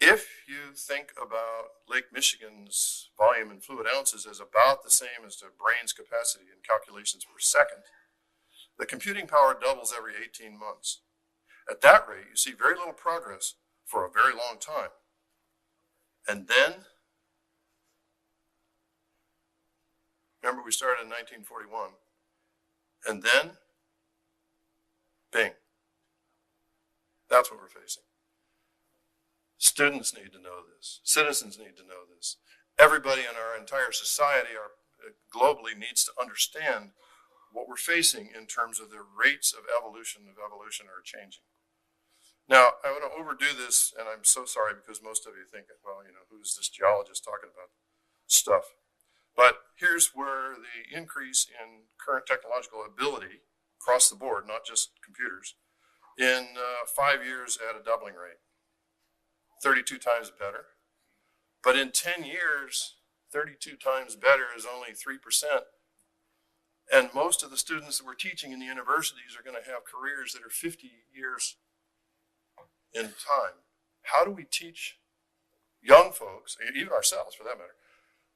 B: If you think about Lake Michigan's volume in fluid ounces as about the same as the brain's capacity in calculations per second, the computing power doubles every 18 months. At that rate, you see very little progress for a very long time. And then, remember we started in 1941, and then, bing. That's what we're facing. Students need to know this. Citizens need to know this. Everybody in our entire society globally needs to understand what we're facing in terms of the rates of evolution are changing. Now, I want to overdo this, and I'm so sorry because most of you think, well, who's this geologist talking about stuff? But here's where the increase in current technological ability across the board, not just computers, in 5 years at a doubling rate. 32 times better. But in 10 years, 32 times better is only 3%. And most of the students that we're teaching in the universities are going to have careers that are 50 years in time. How do we teach young folks, even ourselves for that matter,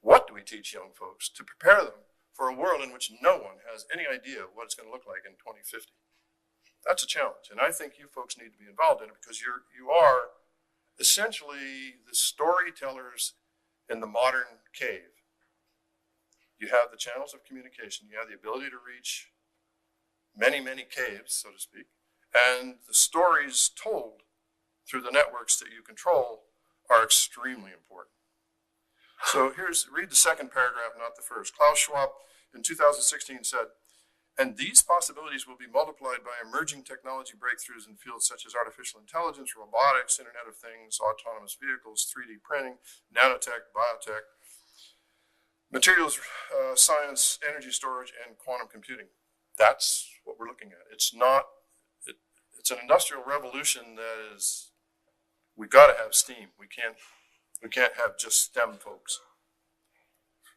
B: what do we teach young folks to prepare them for a world in which no one has any idea what it's going to look like in 2050? That's a challenge. And I think you folks need to be involved in it because you are essentially the storytellers in the modern cave. You have the channels of communication. You have the ability to reach many, many caves, so to speak. And the stories told through the networks that you control are extremely important. So read the second paragraph, not the first. Klaus Schwab in 2016 said, and these possibilities will be multiplied by emerging technology breakthroughs in fields such as artificial intelligence, robotics, Internet of Things, autonomous vehicles, 3D printing, nanotech, biotech, materials science, energy storage, and quantum computing. That's what we're looking at. It's an industrial revolution that is, we got to have steam. We can't have just STEM folks.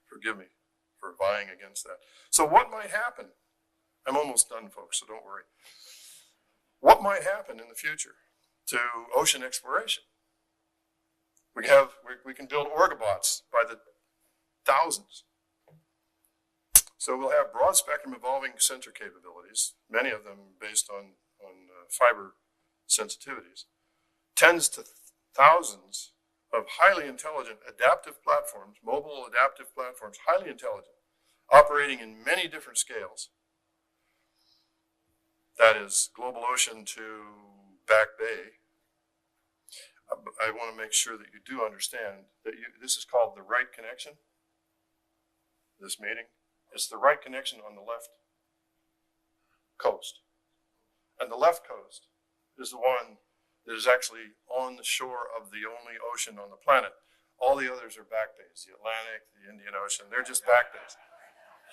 B: Forgive me for vying against that. So what might happen? I'm almost done, folks, so don't worry. What might happen in the future to ocean exploration? We can build orgobots by the thousands. So we'll have broad spectrum evolving sensor capabilities, many of them based on fiber sensitivities, tens to thousands of highly intelligent adaptive platforms, mobile adaptive platforms, highly intelligent, operating in many different scales. That is global ocean to Back Bay. I want to make sure that you do understand that this is called the right connection, this meeting. It's the right connection on the left coast. And the left coast is the one that is actually on the shore of the only ocean on the planet. All the others are back bays, the Atlantic, the Indian Ocean, they're just back bays.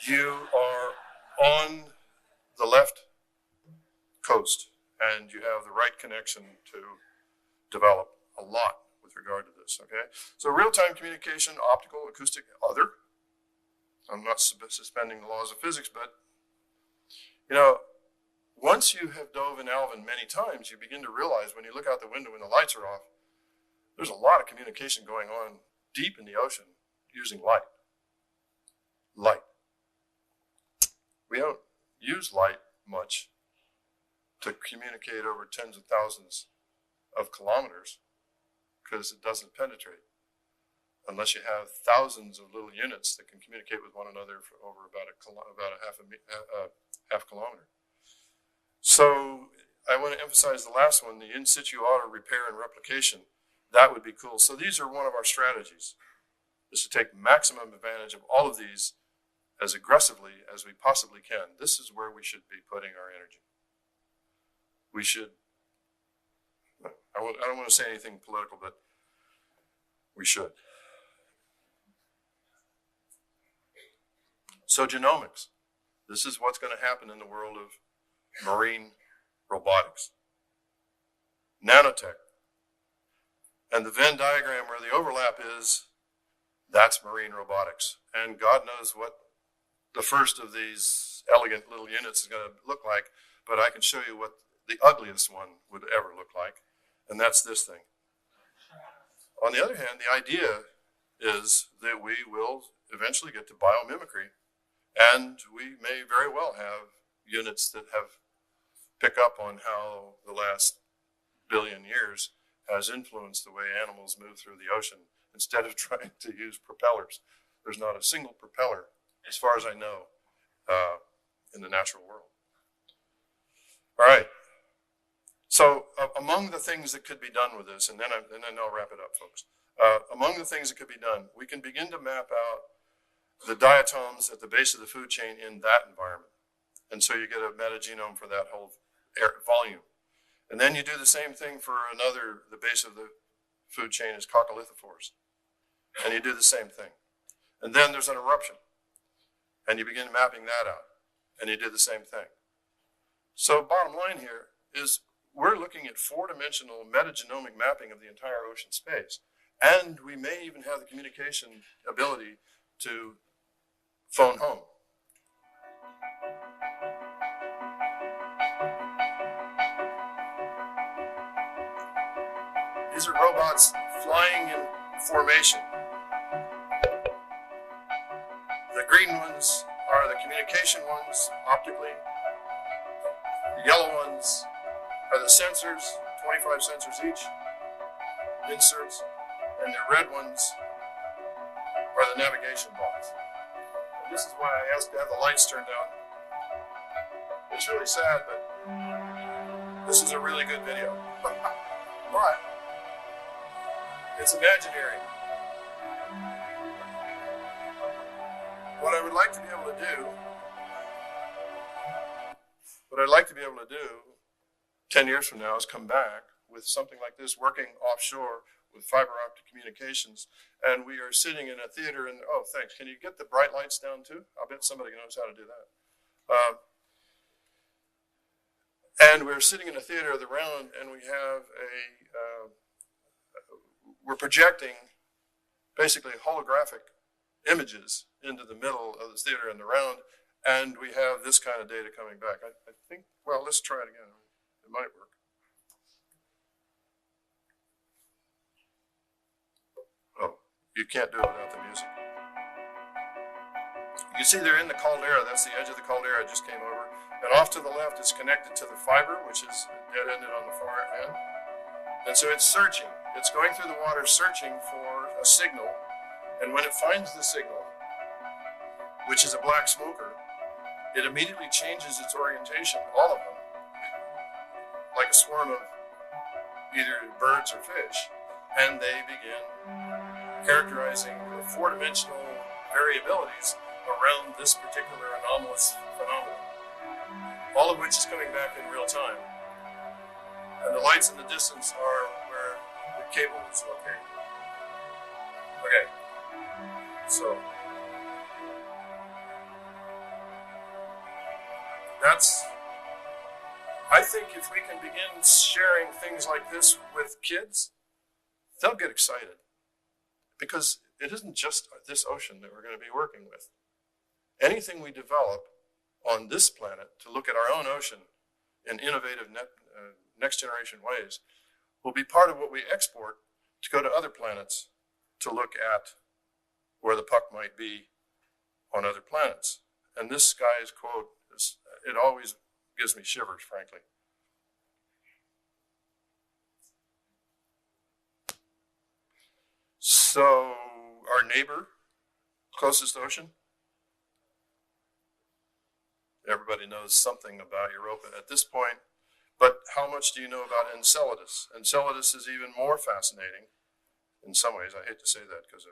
B: You are on the left coast, and you have the right connection to develop a lot with regard to this, okay? So real-time communication, optical, acoustic, other. I'm not suspending the laws of physics, but, you know, once you have dove in Alvin many times, you begin to realize when you look out the window when the lights are off, there's a lot of communication going on deep in the ocean using light. Light. We don't use light much to communicate over tens of thousands of kilometers because it doesn't penetrate unless you have thousands of little units that can communicate with one another for over about a half kilometer. So I want to emphasize the last one, the in-situ auto repair and replication. That would be cool. So these are one of our strategies, is to take maximum advantage of all of these as aggressively as we possibly can. This is where we should be putting our energy. We should, I don't want to say anything political, but we should. So genomics, this is what's going to happen in the world of marine robotics. Nanotech, and the Venn diagram where the overlap is, that's marine robotics. And God knows what the first of these elegant little units is going to look like, but I can show you what the ugliest one would ever look like, and that's this thing. On the other hand, the idea is that we will eventually get to biomimicry, and we may very well have units that have pick up on how the last billion years has influenced the way animals move through the ocean. Instead of trying to use propellers, there's not a single propeller, as far as I know, in the natural world. All right. So among the things that could be done with this, and then I'll wrap it up, folks. Among the things that could be done, we can begin to map out the diatoms at the base of the food chain in that environment. And so you get a metagenome for that whole volume. And then you do the same thing for the base of the food chain is coccolithophores. And you do the same thing. And then there's an eruption. And you begin mapping that out. And you do the same thing. So bottom line here is we're looking at four-dimensional metagenomic mapping of the entire ocean space. And we may even have the communication ability to phone home. These are robots flying in formation. The green ones are the communication ones, optically. The yellow ones are the sensors, 25 sensors each, inserts. And the red ones are the navigation box. And this is why I asked to have the lights turned down. It's really sad, but this is a really good video. But it's imaginary. What I would like to be able to do, 10 years from now is come back with something like this working offshore with fiber optic communications, and we are sitting in a theater and, oh, thanks, can you get the bright lights down too? I'll bet somebody knows how to do that. And we're sitting in a theater of the round, and we have we're projecting basically holographic images into the middle of the theater and the round, and we have this kind of data coming back. I think, well, let's try it again. It might work. you can't do it without the music. You can see they're in the caldera. That's the edge of the caldera. I just came over. And off to the left, it's connected to the fiber, which is dead-ended on the far end. And so it's searching. It's going through the water searching for a signal. And when it finds the signal, which is a black smoker, it immediately changes its orientation, all of them, like a swarm of either birds or fish, and they begin characterizing the four-dimensional variabilities around this particular anomalous phenomenon, all of which is coming back in real time. And the lights in the distance are where the cable is located. Okay, so I think if we can begin sharing things like this with kids, they'll get excited. Because it isn't just this ocean that we're going to be working with. Anything we develop on this planet to look at our own ocean in innovative next generation ways will be part of what we export to go to other planets to look at where the puck might be on other planets. And this guy's quote, it always gives me shivers, frankly. So our neighbor, closest ocean, everybody knows something about Europa at this point, but how much do you know about Enceladus? Enceladus is even more fascinating in some ways. I hate to say that because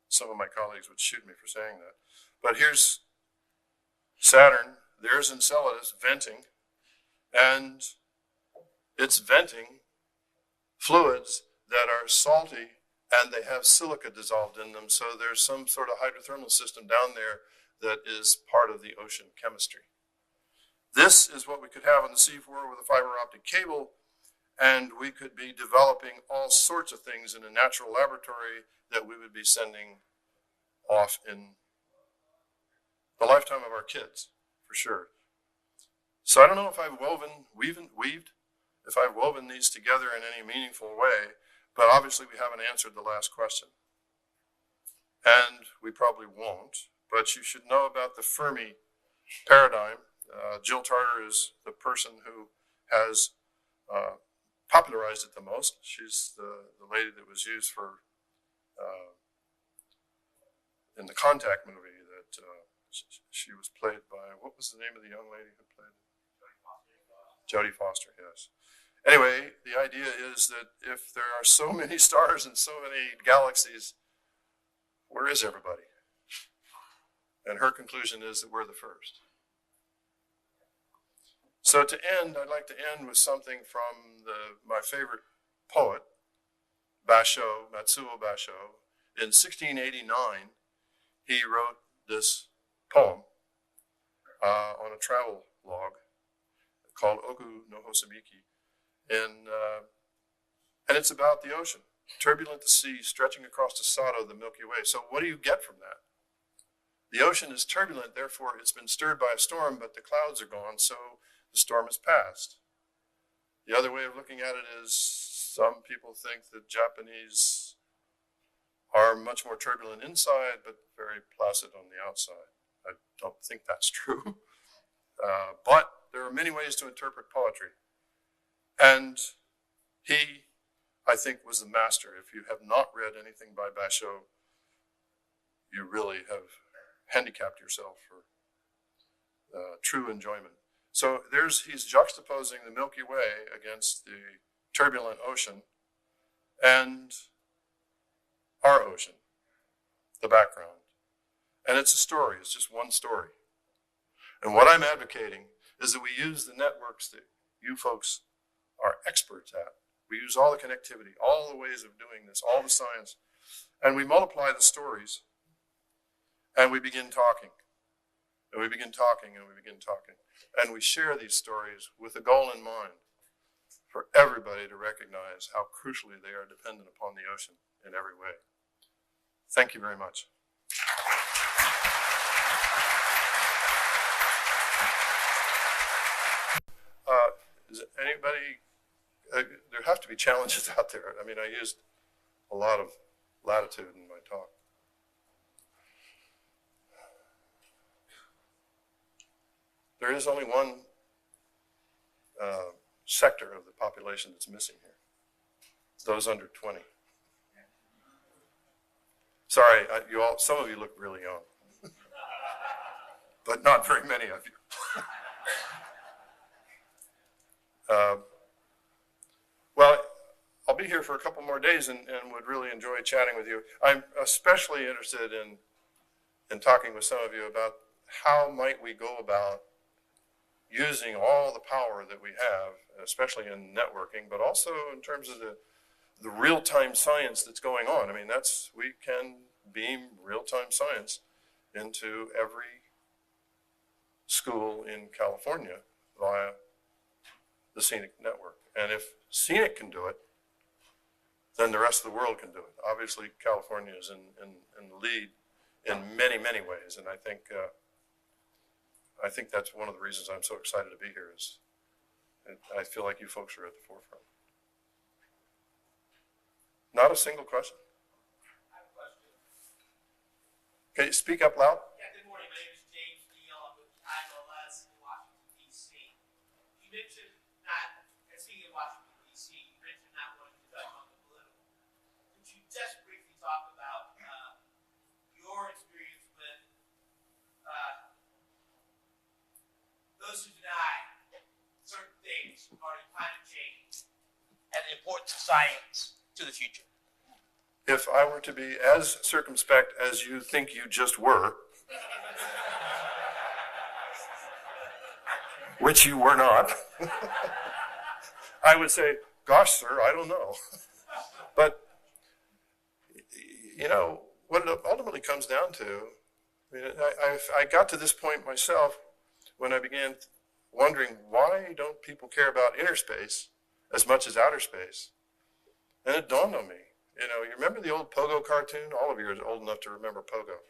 B: some of my colleagues would shoot me for saying that. But here's Saturn, there's Enceladus venting, and it's venting fluids that are salty and they have silica dissolved in them, so there's some sort of hydrothermal system down there that is part of the ocean chemistry. This is what we could have on the seafloor with a fiber optic cable, and we could be developing all sorts of things in a natural laboratory that we would be sending off in the lifetime of our kids, for sure. So I don't know if I've if I've woven these together in any meaningful way, but obviously we haven't answered the last question. And we probably won't, but you should know about the Fermi paradigm. Jill Tarter is the person who has popularized it the most. She's the lady that was used for, in the Contact movie that she was played by, what was the name of the young lady who played it? Jodie Foster, yes. Anyway, the idea is that if there are so many stars and so many galaxies, where is everybody? And her conclusion is that we're the first. So to end, I'd like to end with something from my favorite poet, Basho, Matsuo Basho. In 1689, he wrote this poem on a travel log called Oku no Hosabiki. And it's about the ocean, turbulent the sea, stretching across the Sato, the Milky Way. So what do you get from that? The ocean is turbulent, therefore it's been stirred by a storm, but the clouds are gone, so the storm has passed. The other way of looking at it is some people think that Japanese are much more turbulent inside, but very placid on the outside. I don't think that's true. But there are many ways to interpret poetry. And he, I think, was the master. If you have not read anything by Basho, you really have handicapped yourself for true enjoyment. So he's juxtaposing the Milky Way against the turbulent ocean and our ocean, the background. And it's a story, it's just one story. And what I'm advocating is that we use the networks that you folks are experts at. We use all the connectivity, all the ways of doing this, all the science, and we multiply the stories, and we begin talking, and we begin talking, and we begin talking. And we share these stories with a goal in mind for everybody to recognize how crucially they are dependent upon the ocean in every way. Thank you very much. Is anybody, there have to be challenges out there. I mean, I used a lot of latitude in my my talk. There is only one sector of the population that's missing here. It's those under 20. Sorry, some of you look really young, but not very many of you. Well, I'll be here for a couple more days and would really enjoy chatting with you. I'm especially interested in talking with some of you about how might we go about using all the power that we have, especially in networking, but also in terms of the real-time science that's going on. I mean, we can beam real-time science into every school in California via the CENIC network. And if CENIC can do it, then the rest of the world can do it. Obviously, California is in the lead in many, many ways, and I think that's one of the reasons I'm so excited to be here. Is I feel like you folks are at the forefront. Not a single question.
C: I have a question.
B: Can you speak up loud?
C: Yeah, good morning. My name is James Neal. I'm with ILS in Washington, D.C. You mentioned not, and speaking of Washington, D.C., you mentioned not wanting to touch on the political. Could you just briefly talk about your experience with those who deny certain things regarding climate change and the importance of science to the future?
B: If I were to be as circumspect as you think you just were, which you were not, I would say, gosh, sir, I don't know. But, what it ultimately comes down to, I got to this point myself when I began wondering, why don't people care about inner space as much as outer space? And it dawned on me, you remember the old Pogo cartoon? All of you are old enough to remember Pogo.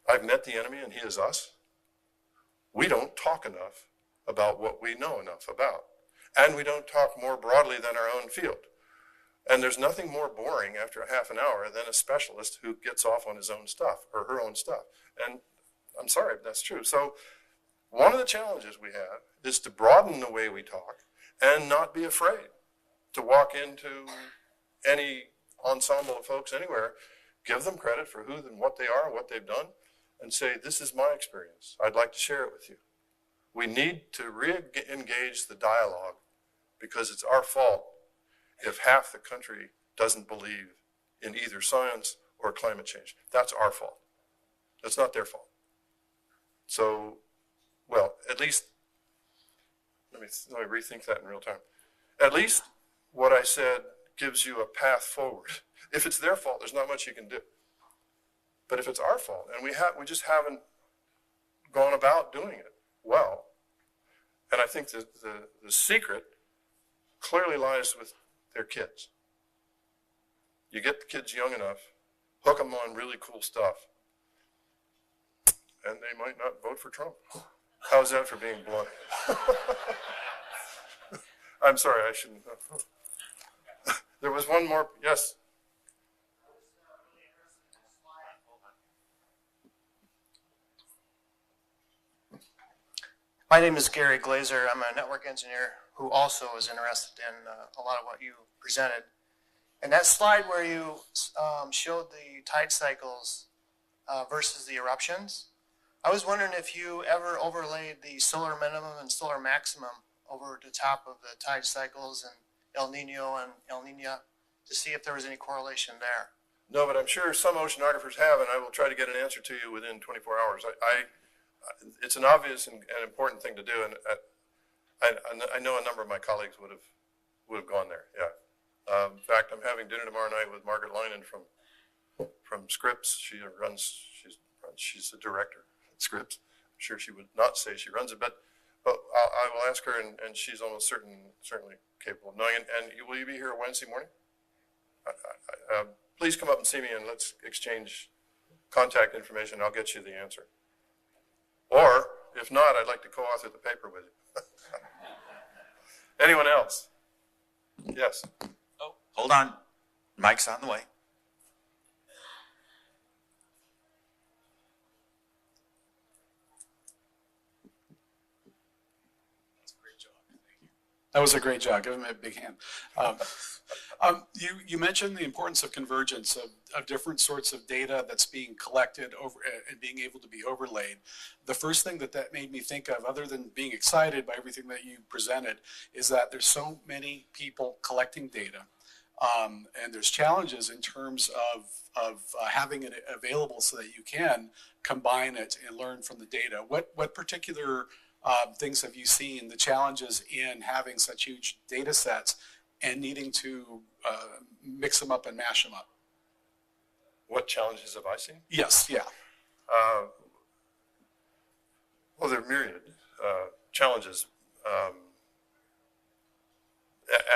B: I've met the enemy and he is us. We don't talk enough about what we know enough about. And we don't talk more broadly than our own field. And there's nothing more boring after a half an hour than a specialist who gets off on his own stuff or her own stuff. And I'm sorry, that's true. So one of the challenges we have is to broaden the way we talk and not be afraid to walk into any ensemble of folks anywhere, give them credit for who and what they are, what they've done, and say, this is my experience. I'd like to share it with you. We need to re-engage the dialogue because it's our fault if half the country doesn't believe in either science or climate change. That's our fault. That's not their fault. So, well, at least, let me rethink that in real time. At least what I said gives you a path forward. If it's their fault, there's not much you can do. But if it's our fault, and we just haven't gone about doing it well, and I think that the secret clearly lies with their kids. You get the kids young enough, hook them on really cool stuff, and they might not vote for Trump. How's that for being blunt? I'm sorry, I shouldn't. There was one more, yes.
D: My name is Gary Glazer. I'm a network engineer who also is interested in a lot of what you presented. And that slide where you showed the tide cycles versus the eruptions, I was wondering if you ever overlaid the solar minimum and solar maximum over the top of the tide cycles and El Nino and El Nina to see if there was any correlation there.
B: No, but I'm sure some oceanographers have, and I will try to get an answer to you within 24 hours. It's an obvious and important thing to do, and I know a number of my colleagues would have gone there. Yeah. In fact, I'm having dinner tomorrow night with Margaret Linen from Scripps. She's the director at Scripps. I'm sure she would not say she runs it, but I will ask her, and she's almost certainly capable of knowing. And will you be here Wednesday morning? Please come up and see me, and let's exchange contact information. I'll get you the answer. Or, if not, I'd like to co-author the paper with you. Anyone else? Yes.
E: Oh, hold on. Mike's on the way. That was a great job. Give him a big hand. You mentioned the importance of convergence of different sorts of data that's being collected over and being able to be overlaid. The first thing that made me think of, other than being excited by everything that you presented, is that there's so many people collecting data. And there's challenges in terms of having it available so that you can combine it and learn from the data. What particular things have you seen, the challenges in having such huge data sets and needing to mix them up and mash them up?
B: What challenges have I seen?
E: Yes, yeah.
B: Well, there are myriad challenges.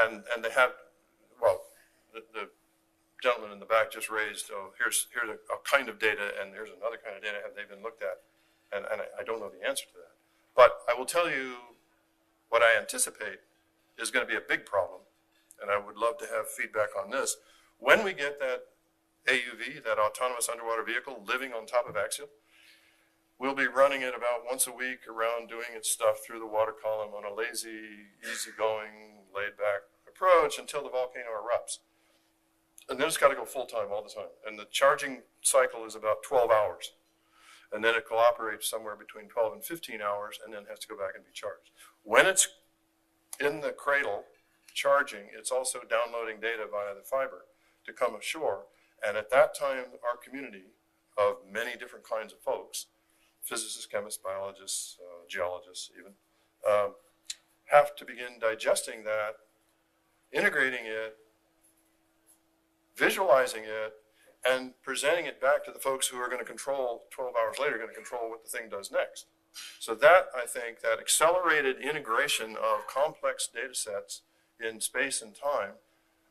B: And they have, well, the gentleman in the back just raised, oh, here's a kind of data and here's another kind of data. Have they been looked at? And I don't know the answer to that. But I will tell you what I anticipate is going to be a big problem. And I would love to have feedback on this. When we get that AUV, that autonomous underwater vehicle, living on top of Axial, we'll be running it about once a week around doing its stuff through the water column on a lazy, easygoing, laid-back approach until the volcano erupts. And then it's got to go full-time all the time. And the charging cycle is about 12 hours. And then it cooperates somewhere between 12 and 15 hours and then has to go back and be charged. When it's in the cradle charging, it's also downloading data via the fiber to come ashore. And at that time, our community of many different kinds of folks, physicists, chemists, biologists, geologists even, have to begin digesting that, integrating it, visualizing it, and presenting it back to the folks who are going to control, 12 hours later, going to control what the thing does next. So that, I think, that accelerated integration of complex data sets in space and time,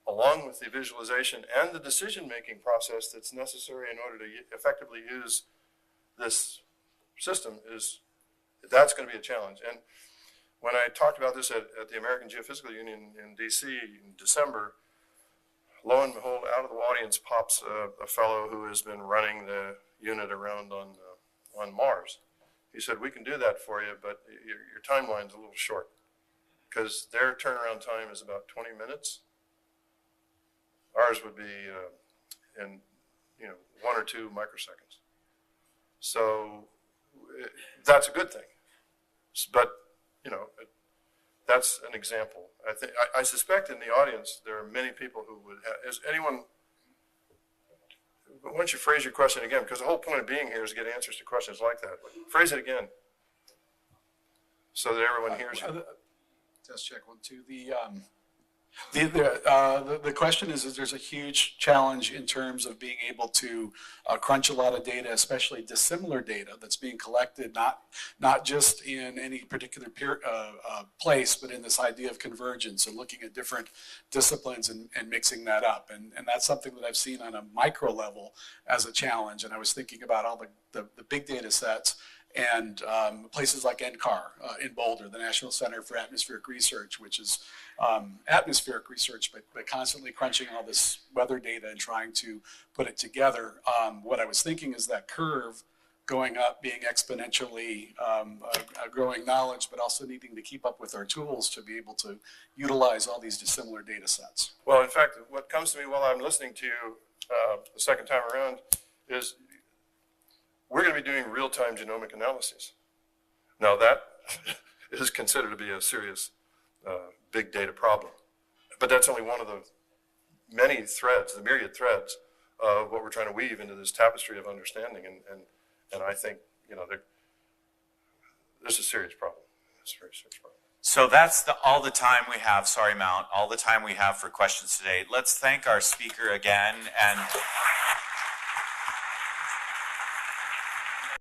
B: along with the visualization and the decision-making process that's necessary in order to effectively use this system, that's going to be a challenge. And when I talked about this at the American Geophysical Union in DC in December, lo and behold, out of the audience pops a fellow who has been running the unit around on Mars. He said, we can do that for you, but your timeline's a little short because their turnaround time is about 20 minutes. Ours would be in 1 or 2 microseconds. So that's a good thing. But, that's an example. I suspect in the audience there are many people who would have, is anyone, why don't you phrase your question again, because the whole point of being here is to get answers to questions like that. Phrase it again so that everyone hears you.
E: Test check 1, 2. The question is there's a huge challenge in terms of being able to crunch a lot of data, especially dissimilar data that's being collected, not just in any particular place, but in this idea of convergence and looking at different disciplines and mixing that up. And that's something that I've seen on a micro level as a challenge. And I was thinking about all the big data sets and places like NCAR in Boulder, the National Center for Atmospheric Research, which is atmospheric research, but constantly crunching all this weather data and trying to put it together. What I was thinking is that curve going up, being exponentially a growing knowledge, but also needing to keep up with our tools to be able to utilize all these dissimilar data sets.
B: Well, in fact, what comes to me while I'm listening to you the second time around is we're going to be doing real-time genomic analyses. Now that is considered to be a serious big data problem. But that's only one of the many threads, the myriad threads of what we're trying to weave into this tapestry of understanding. And I think, there's a serious problem. It's a very serious problem.
F: So that's all the time we have, sorry Mount, all the time we have for questions today. Let's thank our speaker again. And